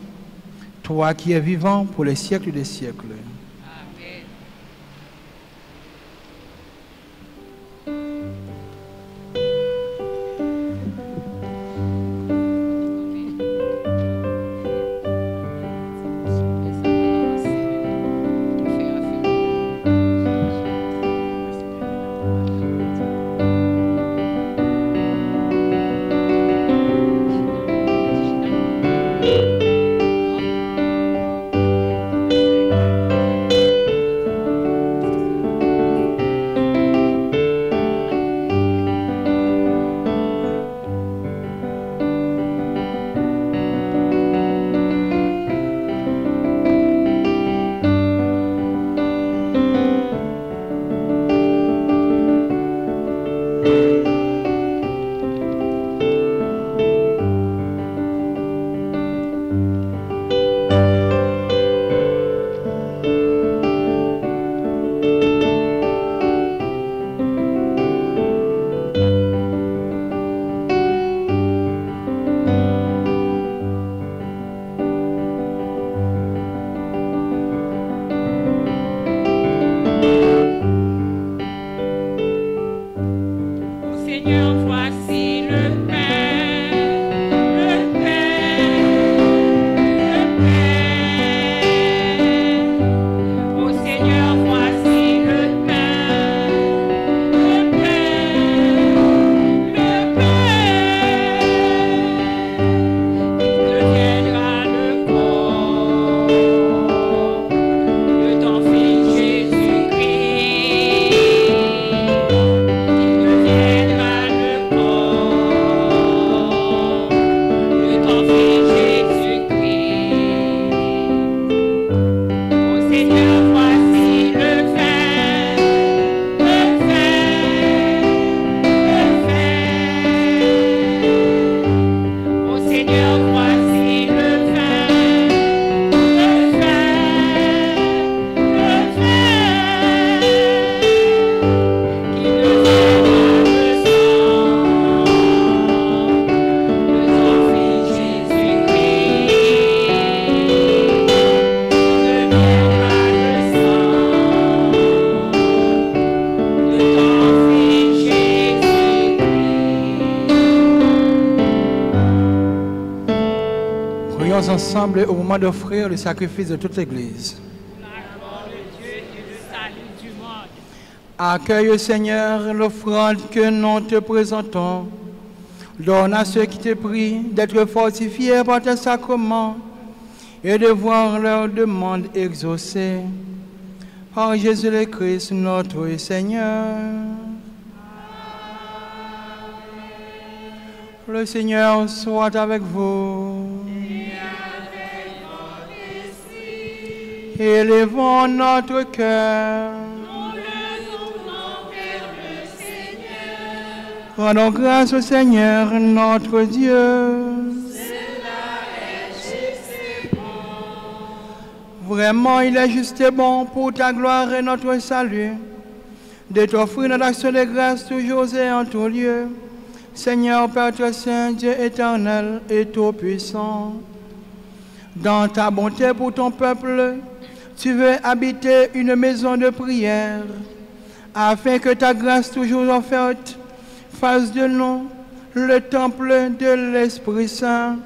Speaker 1: Toi qui es vivant pour les siècles des siècles. Ensemble au moment d'offrir le sacrifice de toute l'Église. Accueille, Seigneur, l'offrande que nous te présentons. Donne à ceux qui te prient d'être fortifiés par tes sacrements et de voir leurs demandes exaucées. Par Jésus le Christ, notre Seigneur. Le Seigneur soit avec vous. Élevons notre cœur.
Speaker 5: Nous le tournons vers le Seigneur.
Speaker 1: Rendons grâce au Seigneur, notre Dieu.
Speaker 5: Cela est juste et bon.
Speaker 1: Vraiment, il est juste et bon pour ta gloire et notre salut, de t'offrir notre action de grâce toujours et en tout lieu. Seigneur, Père très saint, Dieu éternel et tout-puissant, dans ta bonté pour ton peuple, tu veux habiter une maison de prière, afin que ta grâce toujours offerte fasse de nous le temple de l'Esprit Saint,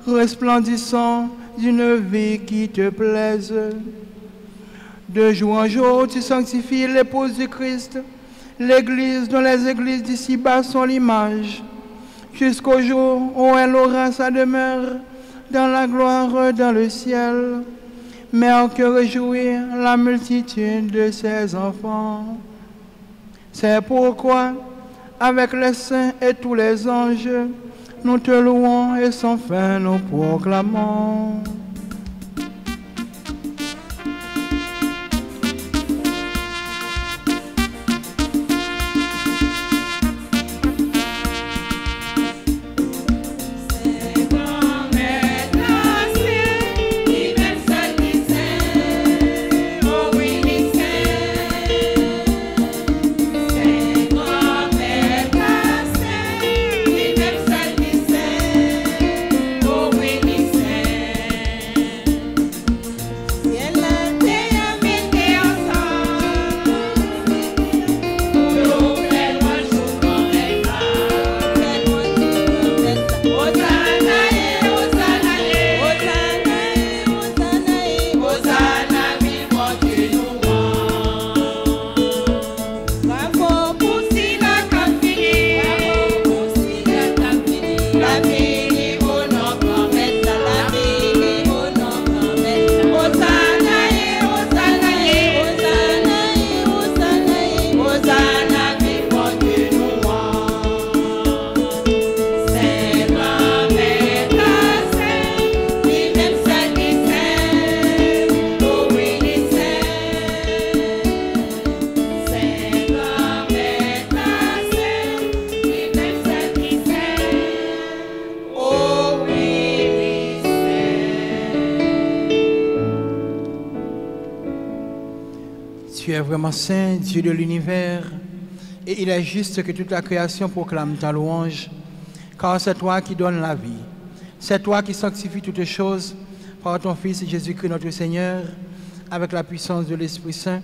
Speaker 1: resplendissant d'une vie qui te plaise. De jour en jour, tu sanctifies l'épouse du Christ l'Église dont les églises d'ici-bas sont l'image, jusqu'au jour où elle aura sa demeure dans la gloire dans le ciel, mère que réjouit la multitude de ses enfants. C'est pourquoi, avec les saints et tous les anges, nous te louons et sans fin nous proclamons. Tu es vraiment saint, Dieu de l'univers, et il est juste que toute la création proclame ta louange, car c'est toi qui donnes la vie. C'est toi qui sanctifies toutes choses par ton Fils Jésus-Christ notre Seigneur, avec la puissance de l'Esprit Saint,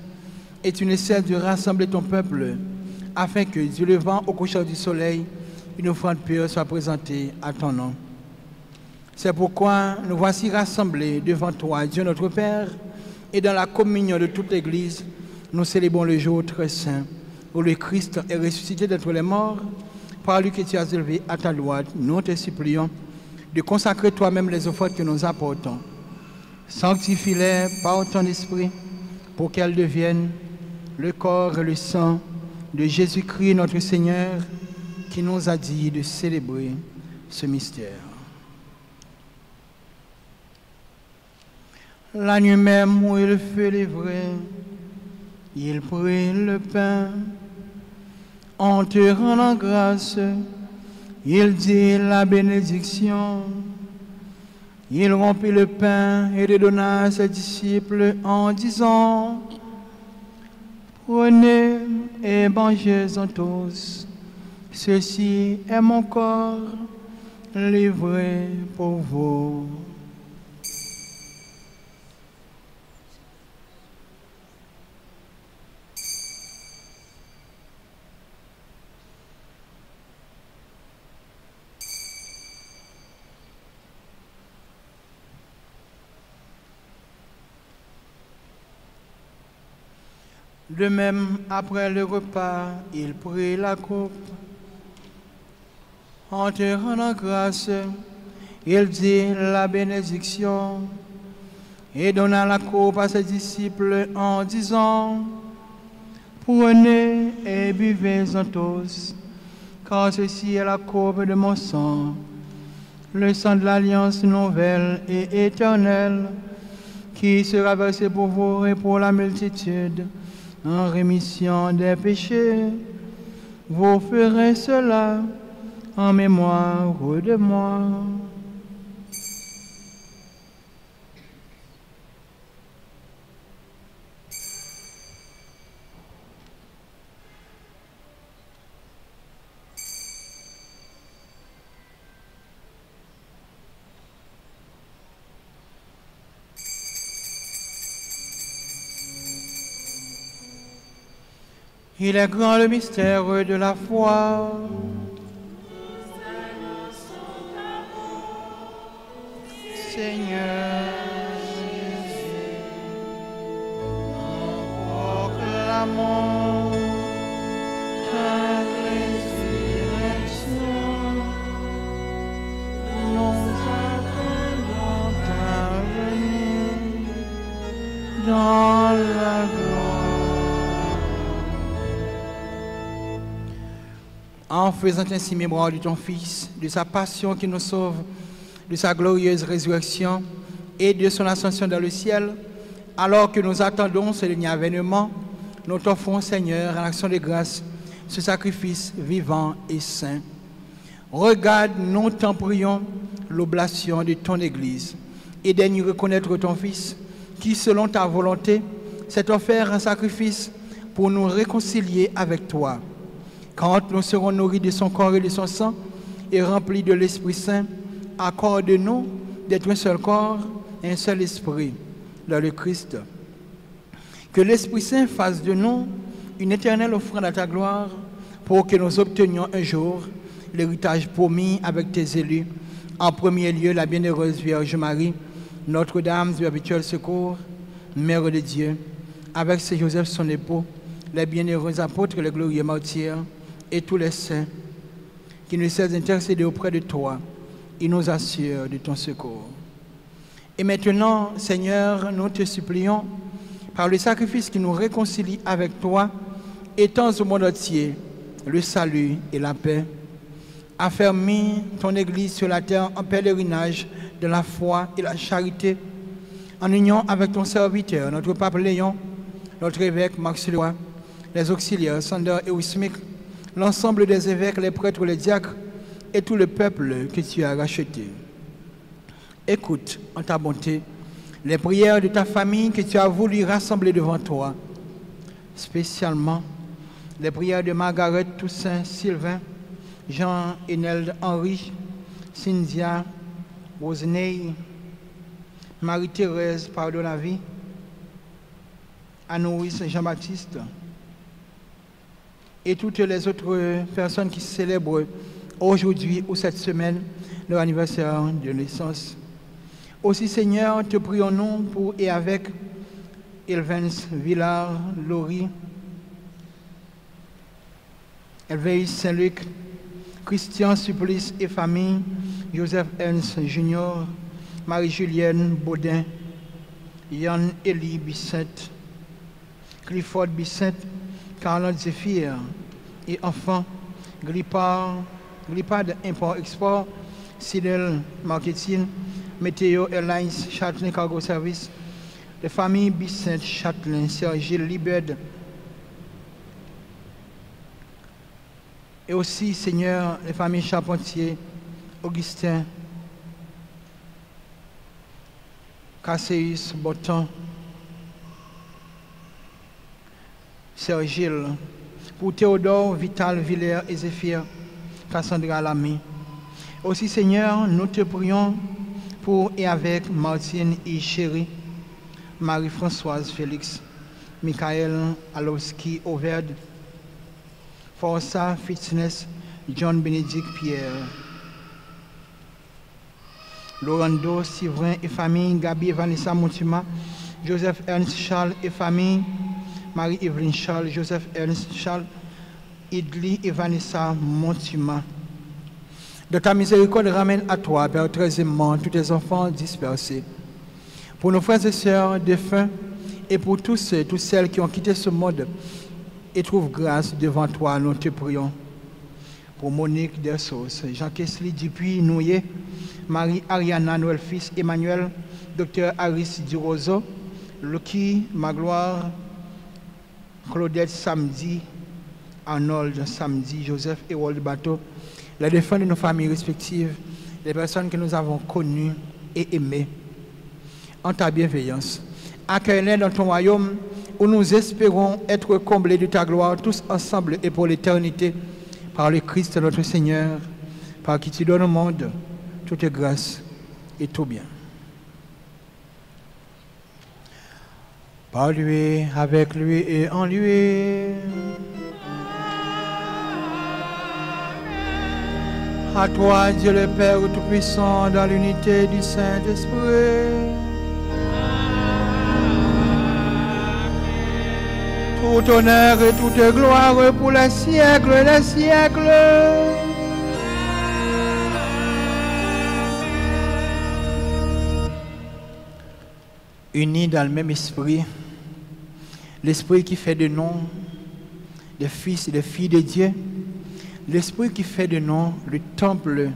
Speaker 1: et tu ne cesses de rassembler ton peuple, afin que, Dieu levant au coucher du soleil, une offrande pure soit présentée à ton nom. C'est pourquoi nous voici rassemblés devant toi, Dieu notre Père, et dans la communion de toute l'Église, nous célébrons le jour très saint où le Christ est ressuscité d'entre les morts. Par lui que tu as élevé à ta droite, nous te supplions de consacrer toi-même les offrandes que nous apportons. Sanctifie-les par ton esprit pour qu'elles deviennent le corps et le sang de Jésus-Christ notre Seigneur qui nous a dit de célébrer ce mystère. La nuit même où il fut livré, il prit le pain, en te rendant grâce, il dit la bénédiction. Il rompit le pain et le donna à ses disciples en disant: prenez et mangez-en tous, ceci est mon corps livré pour vous. De même, après le repas, il prit la coupe. En te rendant grâce, il dit la bénédiction et donna la coupe à ses disciples en disant: prenez et buvez-en tous, car ceci est la coupe de mon sang, le sang de l'alliance nouvelle et éternelle, qui sera versé pour vous et pour la multitude en rémission des péchés. Vous ferez cela en mémoire de moi. Il est grand le mystère de la foi. Seigneur Jésus, nous proclamons dans la gloire. En faisant ainsi mémoire de ton Fils, de sa passion qui nous sauve, de sa glorieuse résurrection et de son ascension dans le ciel, alors que nous attendons ce dernier avènement, nous t'offrons, Seigneur, en action de grâce, ce sacrifice vivant et saint. Regarde, nous t'en prions, l'oblation de ton Église et daigne reconnaître ton Fils qui, selon ta volonté, s'est offert un sacrifice pour nous réconcilier avec toi. Quand nous serons nourris de son corps et de son sang et remplis de l'Esprit Saint, accorde-nous d'être un seul corps et un seul esprit dans le Christ. Que l'Esprit Saint fasse de nous une éternelle offrande à ta gloire pour que nous obtenions un jour l'héritage promis avec tes élus. En premier lieu, la bienheureuse Vierge Marie, Notre-Dame du perpétuel secours, Mère de Dieu, avec Saint Joseph son époux, les bienheureux apôtres, les glorieux martyrs et tous les saints qui nous cessent d'intercéder auprès de toi, ils nous assurent de ton secours. Et maintenant, Seigneur, nous te supplions, par le sacrifice qui nous réconcilie avec toi, étends au monde entier le salut et la paix. Affermis ton Église sur la terre en pèlerinage de la foi et la charité, en union avec ton serviteur, notre pape Léon, notre évêque Max Leroy, les auxiliaires Sander et Wismik, l'ensemble des évêques, les prêtres, les diacres et tout le peuple que tu as racheté. Écoute en ta bonté les prières de ta famille que tu as voulu rassembler devant toi, spécialement les prières de Margaret, Toussaint, Sylvain, Jean, Enelde, Henri, Cynthia, Roseney, Marie-Thérèse, pardon la vie, Anoïs, Jean-Baptiste, et toutes les autres personnes qui célèbrent aujourd'hui ou cette semaine leur anniversaire de naissance. Aussi, Seigneur, te prions-nous pour et avec Elvens Villard, Laurie, Elveis Saint-Luc, Christian Supplice et famille, Joseph Ernst Junior, Marie-Julienne Baudin, Yann Elie Bissette, Clifford Bissette, Carlotte Zéphir et enfants, Glipard Import-Export, Cyril Marketing, Météo Airlines, Châtelain Cargo Service, les familles Bissette, Châtelain, Sergile, Libed. Et aussi, Seigneur, les familles Charpentier, Augustin, Casséus, Boton, Sergile, pour Théodore, Vital, Villers et Zéphir, Cassandra Lamy. Aussi, Seigneur, nous te prions pour et avec Martine et Chéri, Marie-Françoise Félix, Michael Alowski Overde, Força Fitness, John Bénédicte Pierre, Laurando Sivrin et famille, Gabi et Vanessa Montima, Joseph Ernst Charles et famille, Marie-Evelyne Charles, Joseph Ernst Charles, Idli et Vanessa Montima. De ta miséricorde, ramène à toi, Père, très aimant, tous tes enfants dispersés. Pour nos frères et sœurs défunts et pour tous ceux, toutes celles qui ont quitté ce monde et trouvent grâce devant toi, nous te prions. Pour Monique Dersos, Jean Kesli Dupuis Nouillet, Marie Ariana Noël Fils Emmanuel, Dr Aris Durozo, Lucky Magloire, Claudette Samedi, Arnold Samedi, Joseph Hérold Bateau, les défunts de nos familles respectives, les personnes que nous avons connues et aimées, en ta bienveillance. Accueille-les dans ton royaume où nous espérons être comblés de ta gloire tous ensemble et pour l'éternité, par le Christ notre Seigneur, par qui tu donnes au monde toute grâce et tout bien. Par lui, avec lui et en lui. À toi, Dieu le Père Tout-Puissant, dans l'unité du Saint-Esprit. Tout honneur et toute gloire pour les siècles des siècles. Unis dans le même esprit, l'Esprit qui fait de nous des fils et des filles de Dieu, l'Esprit qui fait de nous le temple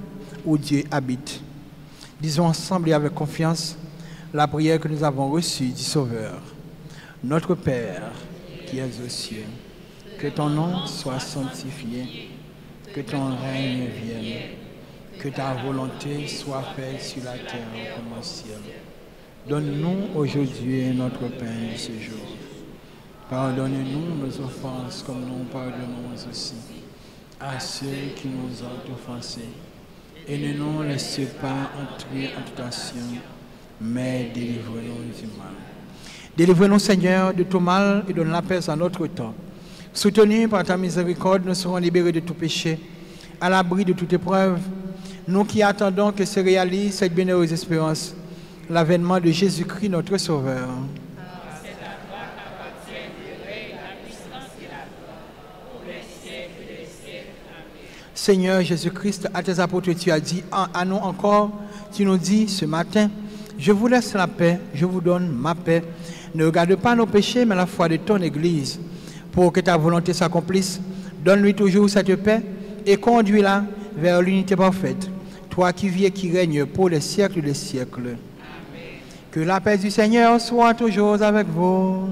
Speaker 1: où Dieu habite. Disons ensemble et avec confiance la prière que nous avons reçue du Sauveur. Notre Père qui es aux cieux, que ton nom soit sanctifié, que ton règne vienne, que ta volonté soit faite sur la terre comme au ciel. Donne-nous aujourd'hui notre pain de ce jour. Pardonne-nous nos offenses comme nous pardonnons aussi à ceux qui nous ont offensés. Et ne nous laisse pas entrer en tentation, mais délivre-nous du mal. Délivre-nous, Seigneur, de tout mal et donne la paix à notre temps. Soutenus par ta miséricorde, nous serons libérés de tout péché, à l'abri de toute épreuve. Nous qui attendons que se réalise cette bienheureuse espérance, l'avènement de Jésus-Christ, notre Sauveur. Seigneur Jésus-Christ, à tes apôtres, tu as dit à nous encore, tu nous dis ce matin, je vous laisse la paix, je vous donne ma paix. Ne regarde pas nos péchés, mais la foi de ton Église. Pour que ta volonté s'accomplisse, donne-lui toujours cette paix et conduis-la vers l'unité parfaite. Toi qui vis et qui règnes pour les siècles des siècles. Amen. Que la paix du Seigneur soit toujours avec vous.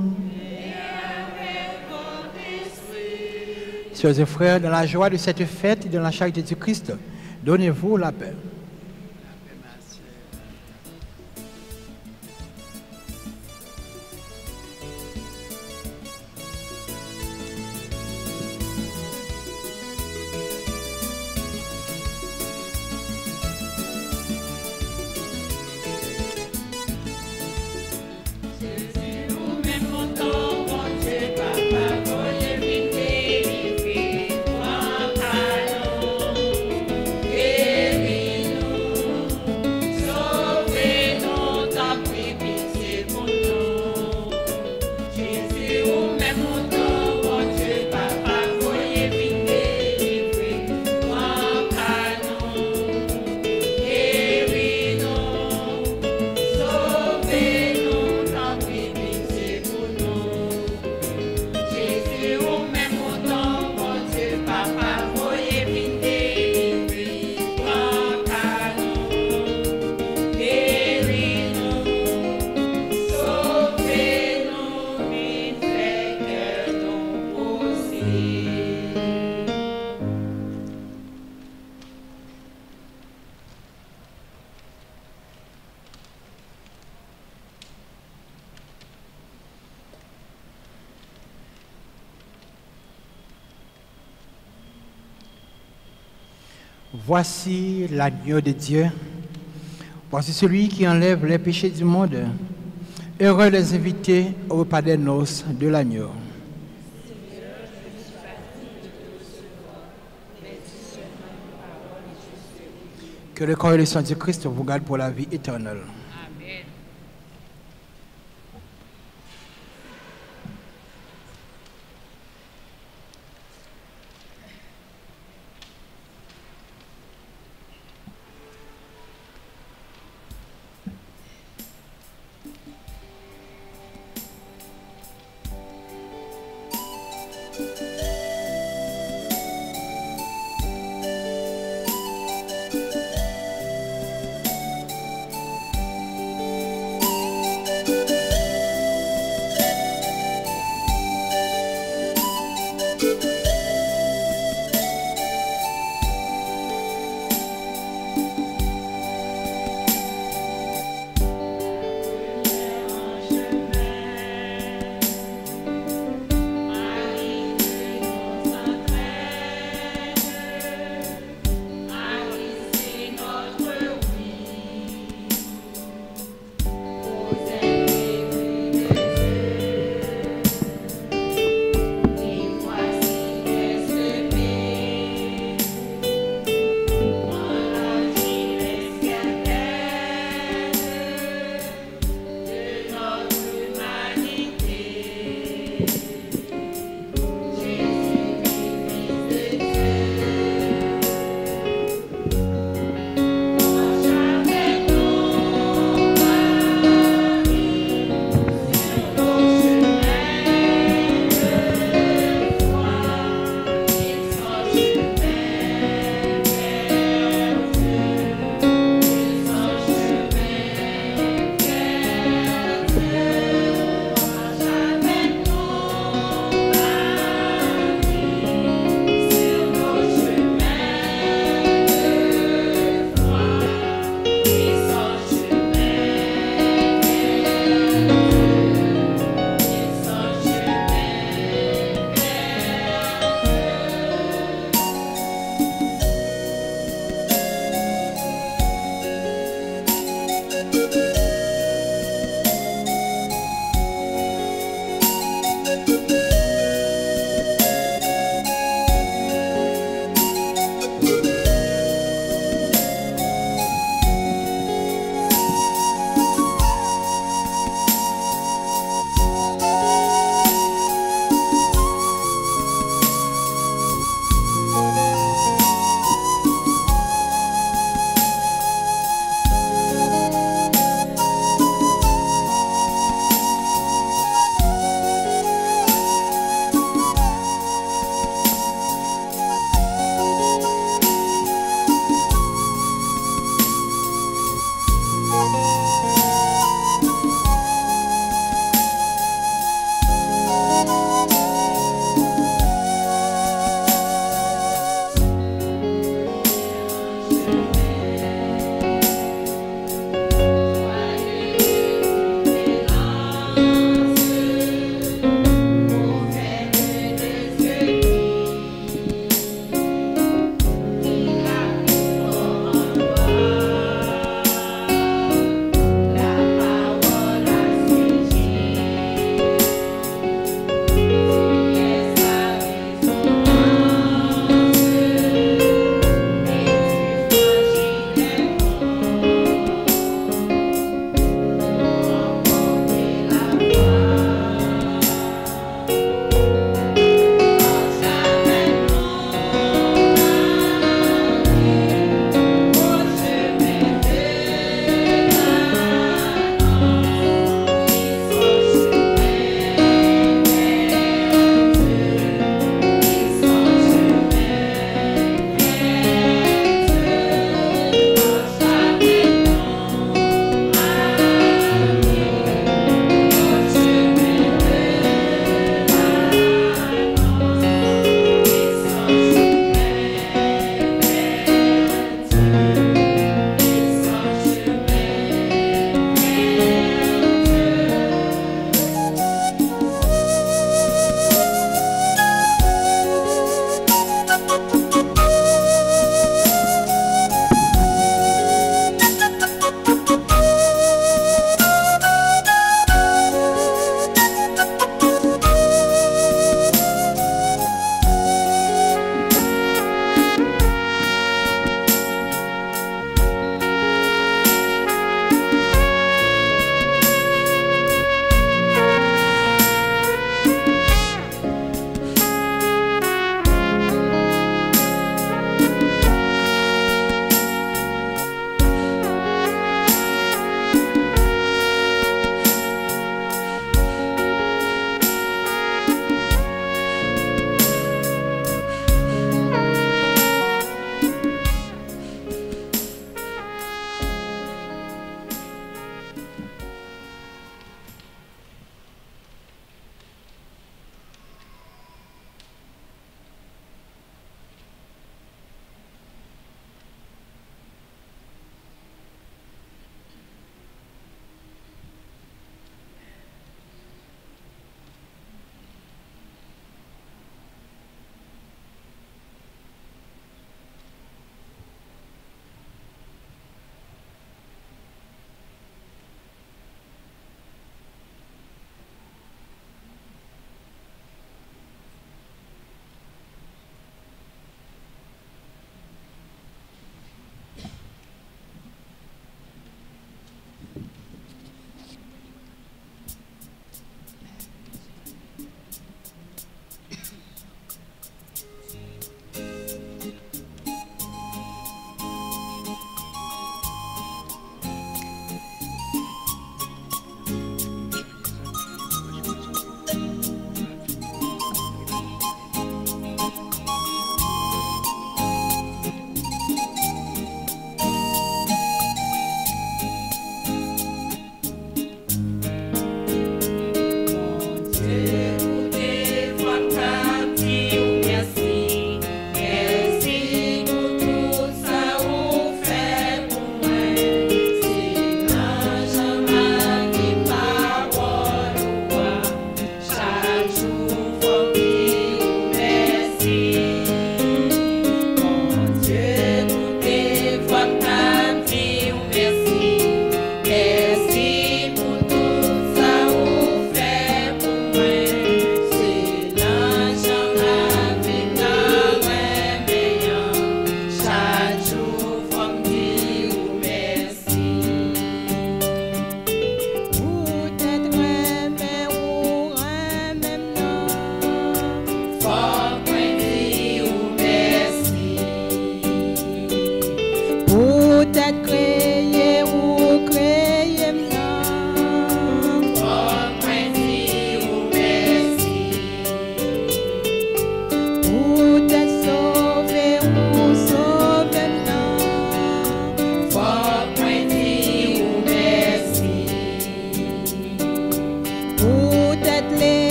Speaker 1: Sœurs et frères, dans la joie de cette fête et dans la charité du Christ, donnez-vous la paix. Voici l'agneau de Dieu. Voici celui qui enlève les péchés du monde. Heureux les invités au repas des noces de l'agneau. Que le corps et le sang du Christ vous gardent pour la vie éternelle.
Speaker 6: Amen.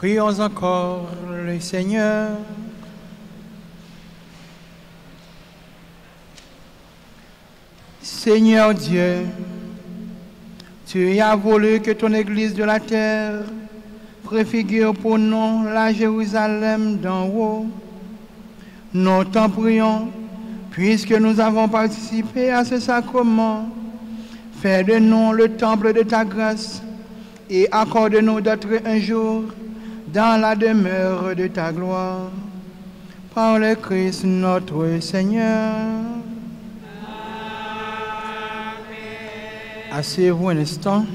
Speaker 1: Prions encore le Seigneur. Seigneur Dieu, tu as voulu que ton Église de la terre préfigure pour nous la Jérusalem d'en haut. Nous t'en prions, puisque nous avons participé à ce sacrement, fais de nous le temple de ta grâce et accorde-nous d'être un jour dans la demeure de ta gloire. Par le Christ notre Seigneur. Asseyez-vous un instant.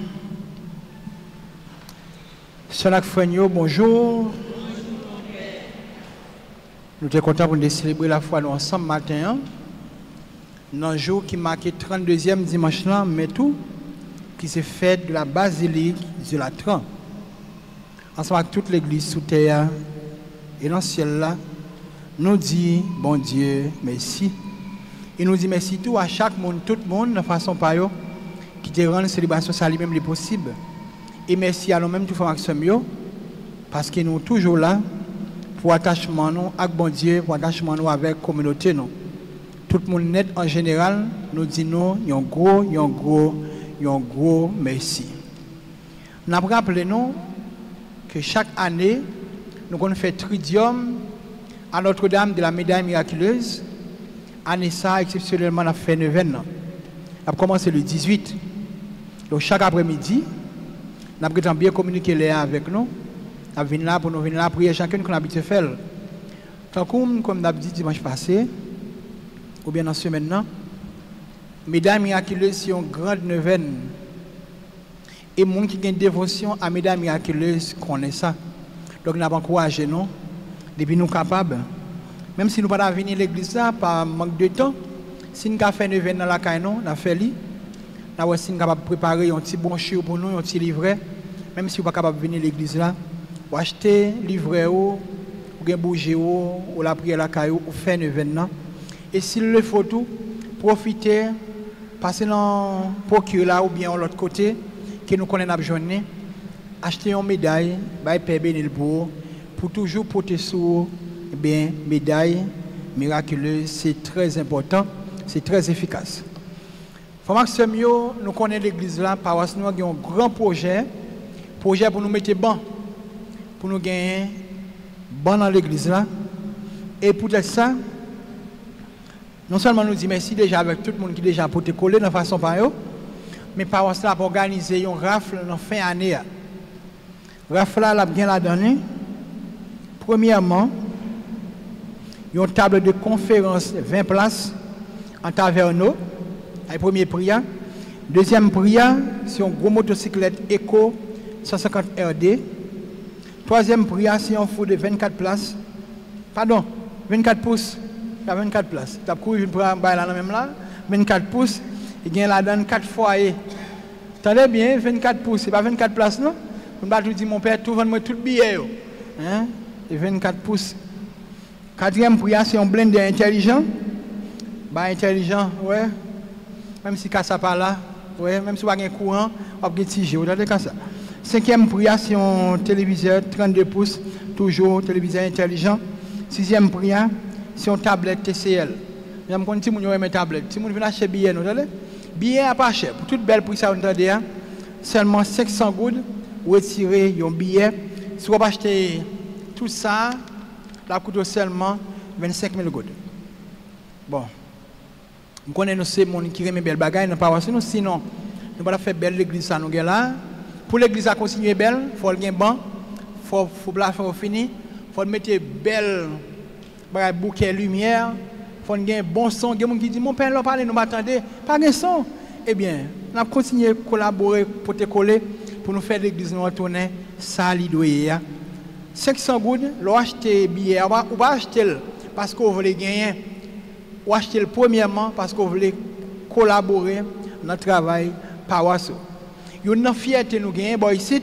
Speaker 1: Sonak Frenio, bonjour. Nous sommes contents pour célébrer la foi ensemble matin. Dans un jour qui marque le 32e dimanche, mais tout qui s'est fait de la basilique de la Tran. Ensemble avec toute l'église sous terre et dans le ciel là, nous dit, bon Dieu, merci. Et nous dit merci tout à chaque monde, tout le monde, de façon par eux, qui te rend la célébration ça lui-même les possible. Et merci à nous-mêmes, tout formation, parce que nous sommes toujours là pour attachement nous avec bon Dieu, pour attachement nous avec la communauté. Nous. Tout le monde net en général nous dit nous, un gros merci. Nous rappelons que chaque année, nous avons fait tridium à Notre-Dame de la Médaille Miraculeuse. Année ça, exceptionnellement, on a fait 9 ans. On a commencé le 18. Donc chaque après-midi, nous avons bien communiqué avec nous. Nous venons là pour nous venir là prier chacun qu'on a habitué faire. Tant comme nous avons dit dimanche passé, ou bien dans ce maintenant, Médaille Miraculeuse, c'est une grande neuvaine. Et les gens qui ont une dévotion à Médaille Miraculeuse connaissent ça. Donc nous avons encouragé nous, depuis nous capables, même si nous ne pouvons pas venir à l'église là, par manque de temps, si nous avons fait une neuvaine dans la caille, nous avons fait lit. Nous avons aussi capable de préparer un petit brochure pour nous, un petit livret, même si vous n'êtes pas capable de venir à l'église là, ou acheter livret ou bien bouger ou la prière la caillou ou faire un événement. Et s'il le faut tout, profiter, passer dans le procure là ou bien de l'autre côté, que nous connaissons la journée, acheter une médaille, by Père Benilbourg, pour toujours porter sur bien médaille miraculeuse, c'est très important, c'est très efficace. Frère Maxime, nous connaissons l'église là, parce que nous avons un grand projet pour nous mettre bon, pour nous gagner bon dans l'église là. Et pour ça, non seulement nous disons merci déjà avec tout le monde qui déjà pour te coller de façon par eux, mais par cela pour organiser une rafle en fin d'année. Rafle là, la bien la donner. Premièrement, une table de conférence 20 places en Taverneau, le premier prix. Deuxième prix, c'est une gros motocyclette Eco 150 RD. Troisième prix, c'est un four de 24 places. Pardon, 24 pouces. Il y a 24 places. Tu as couru pour un bail là même là. 24 pouces. Il y a là-dedans 4 foyers. Attendez bien, 24 pouces. Ce n'est pas 24 places, non? Je vais dire, mon père, tout vendre tout billet. Hein? Et 24 pouces. Quatrième prix, c'est un blender intelligent. Bah, intelligent, ouais. Même si ça pas là, ouais. Même si on a un courant, on a un petit jeu. Cinquième prix, c'est un téléviseur 32 pouces. Toujours téléviseur intelligent. Sixième prix, c'est une tablette TCL. J'aime quand si vous avez une tablette. Si vous venez acheter billet, vous allez. Billet à pas cher. Pour toute belle prix, ça, vous entendez, seulement 500 gouttes. Vous retirez un billet. Si vous achetez tout ça, ça coûte seulement 25 000 gouttes. Bon. Nous connaissons ces gens qui aiment belles bagailles, nous pas sinon nous pas faire belle l'église ça nous là. Pour l'église à continuer belle, il faut le banc, faut la faire fini, faut mettre belle bouquet lumière, faut un bon son, il y a des gens qui disent mon père là parler nous m'attendez, pas de son. Eh bien, nous avons continué à collaborer pour te coller pour nous faire l'église nous retourner ça l'idée. 500 gouttes, l'on acheter billet, ou pas acheter parce qu'on veut gagner. Ou acheter le premièrement parce qu'on voulait collaborer dans le travail par Wasso. Il y a une fierté nous gagnons, bon ici,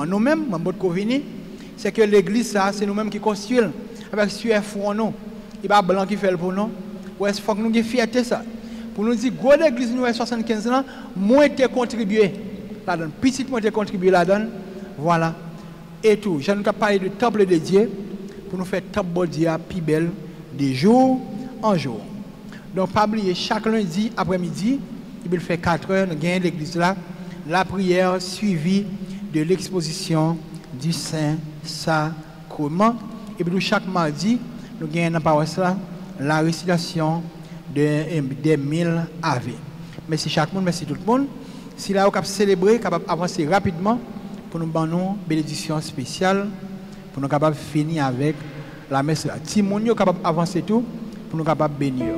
Speaker 1: nous-mêmes, c'est que l'église, c'est nous-mêmes qui construisons avec ce fond nous. Il n'y a pas blanc qui fait le pour nous. Il faut que nous ayons fierté ça. Pour nous dire, gros l'église, nous, 75 ans, moins de contribué là-dedans. Petit moins de contribué là-dedans. Voilà. Et tout. Je nous ai parlé du temple de Dieu pour nous faire temple de Dieu plus belle de jour en jour. Donc, pas oublier, chaque lundi après-midi, il fait 4 heures, nous gagnons l'église là, la prière suivie de l'exposition du Saint-Sacrement. Et puis, chaque mardi, nous gagnons la récitation des 1000 Ave. Merci chaque monde, merci tout le monde. Si là, on peut célébrer, capable avancer rapidement pour nous donner une bénédiction spéciale, pour nous capables finir avec la messe là. Si nous sommes capables d'avancer tout, pour nous capables de bénir.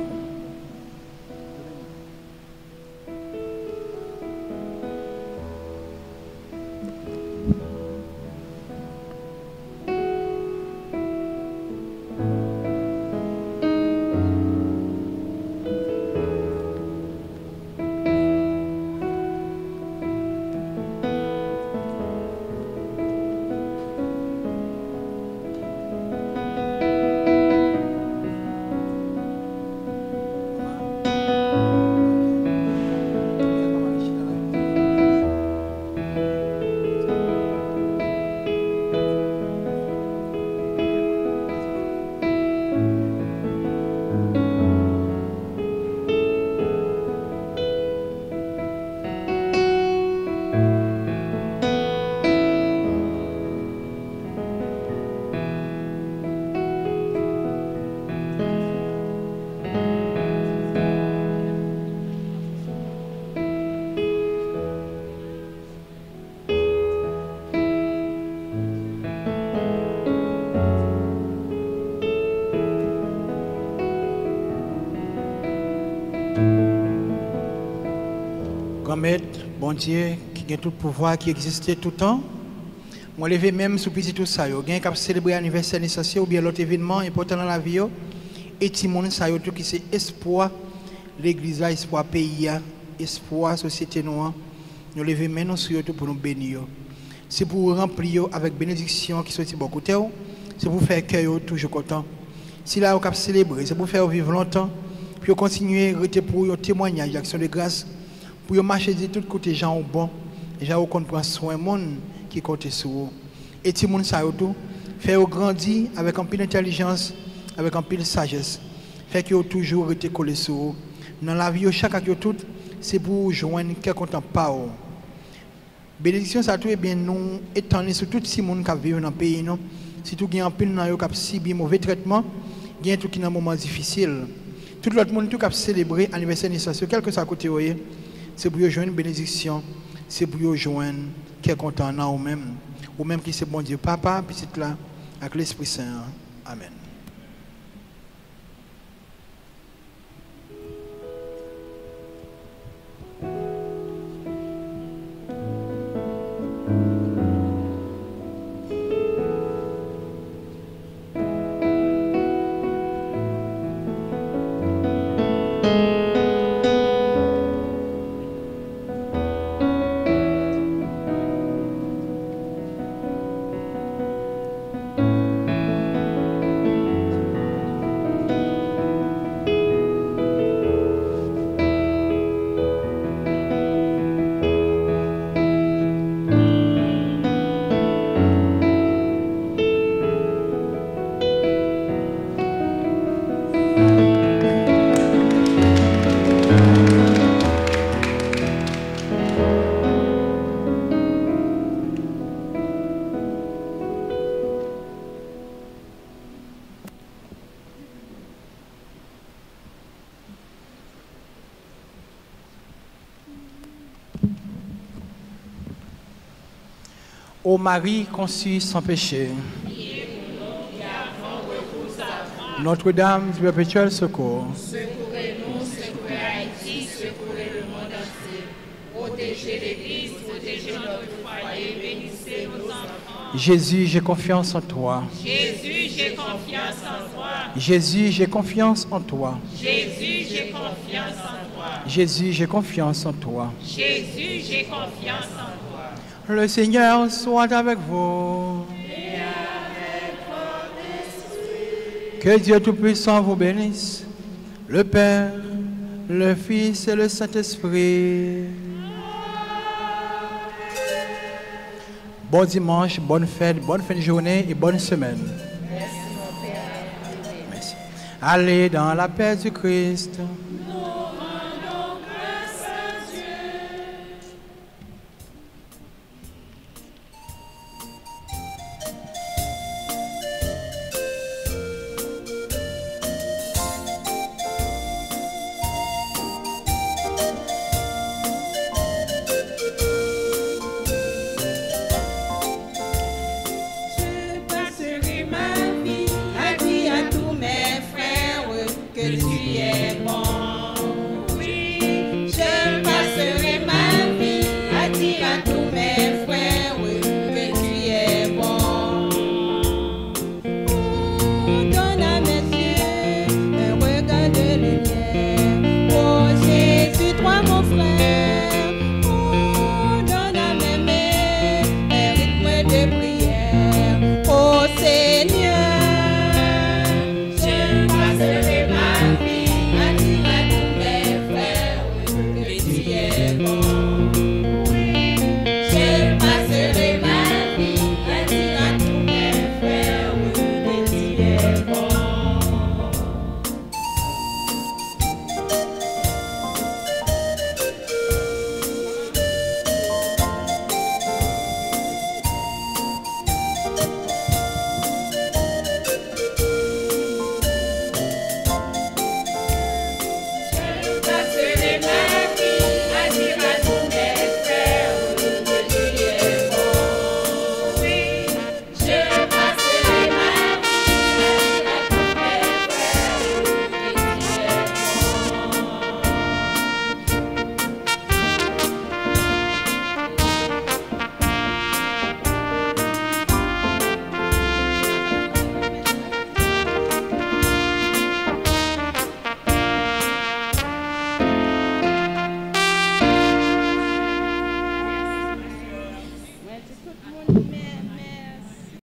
Speaker 1: maître, bon Dieu, qui a tout pouvoir, qui existait tout le temps. Moi, levé même sous petit tout ça, yo, gain cap célébrer anniversaire naissance ou bien l'autre événement important dans la vie yo, et ti monde ça yo tout qui c'est espoir l'église là, espoir pays là, espoir société noire. Nous lever maintenant sur yo tout pour nous bénir. C'est pour remplir yo avec bénédiction qui sorti bon côté, c'est pour faire cœur yo toujours content. Si là on cap célébrer, c'est pour faire vivre longtemps, puis continuer rester pour un témoignage d'action de grâce, pour marcher de tous côtés gens au bon, gens qu'on prend soin monde qui compte sur vous. Et tout le monde ça tout faire grandir avec un peu d'intelligence, avec un peu de sagesse, fait que toujours été collé sur vous. Dans la vie chaque jour tout c'est pour joindre quelque temps pas. Bénédiction ça tout est bien nous étendre sur tout le monde qui vit dans le pays non. Surtout qu'il y a un peu de gens qui subit mauvais traitement, il y a tout qui dans un moment difficile. Tout l'autre monde qui a célébré l'anniversaire de naissance, quel que soit côté c'est pour joindre une bénédiction, c'est pour joindre qui est content en ou même qui c'est bon Dieu papa puis c'est là avec l'Esprit Saint. Amen. Ô Marie conçue sans péché, Notre-Dame du perpétuel secours,
Speaker 6: Secourez-nous, secourez Haïti, secourez le monde entier. Protégez l'Église, protégez notre foyer, bénissez nos enfants.
Speaker 1: Jésus, j'ai confiance en toi.
Speaker 6: Jésus, j'ai confiance en toi.
Speaker 1: Jésus, j'ai confiance en toi.
Speaker 6: Jésus, j'ai confiance en toi.
Speaker 1: Jésus, j'ai confiance en toi.
Speaker 6: Jésus, j'ai confiance en toi.
Speaker 1: Le Seigneur soit avec vous.
Speaker 6: Et avec votre esprit.
Speaker 1: Que Dieu Tout-Puissant vous bénisse, le Père, le Fils et le Saint-Esprit. Bon dimanche, bonne fête, bonne fin de journée et bonne semaine.
Speaker 6: Merci mon Père.
Speaker 1: Merci. Allez dans la paix du Christ.
Speaker 6: Nous rendons grâce à Dieu. Je passerai ma vie à dire à tous mes frères que tu es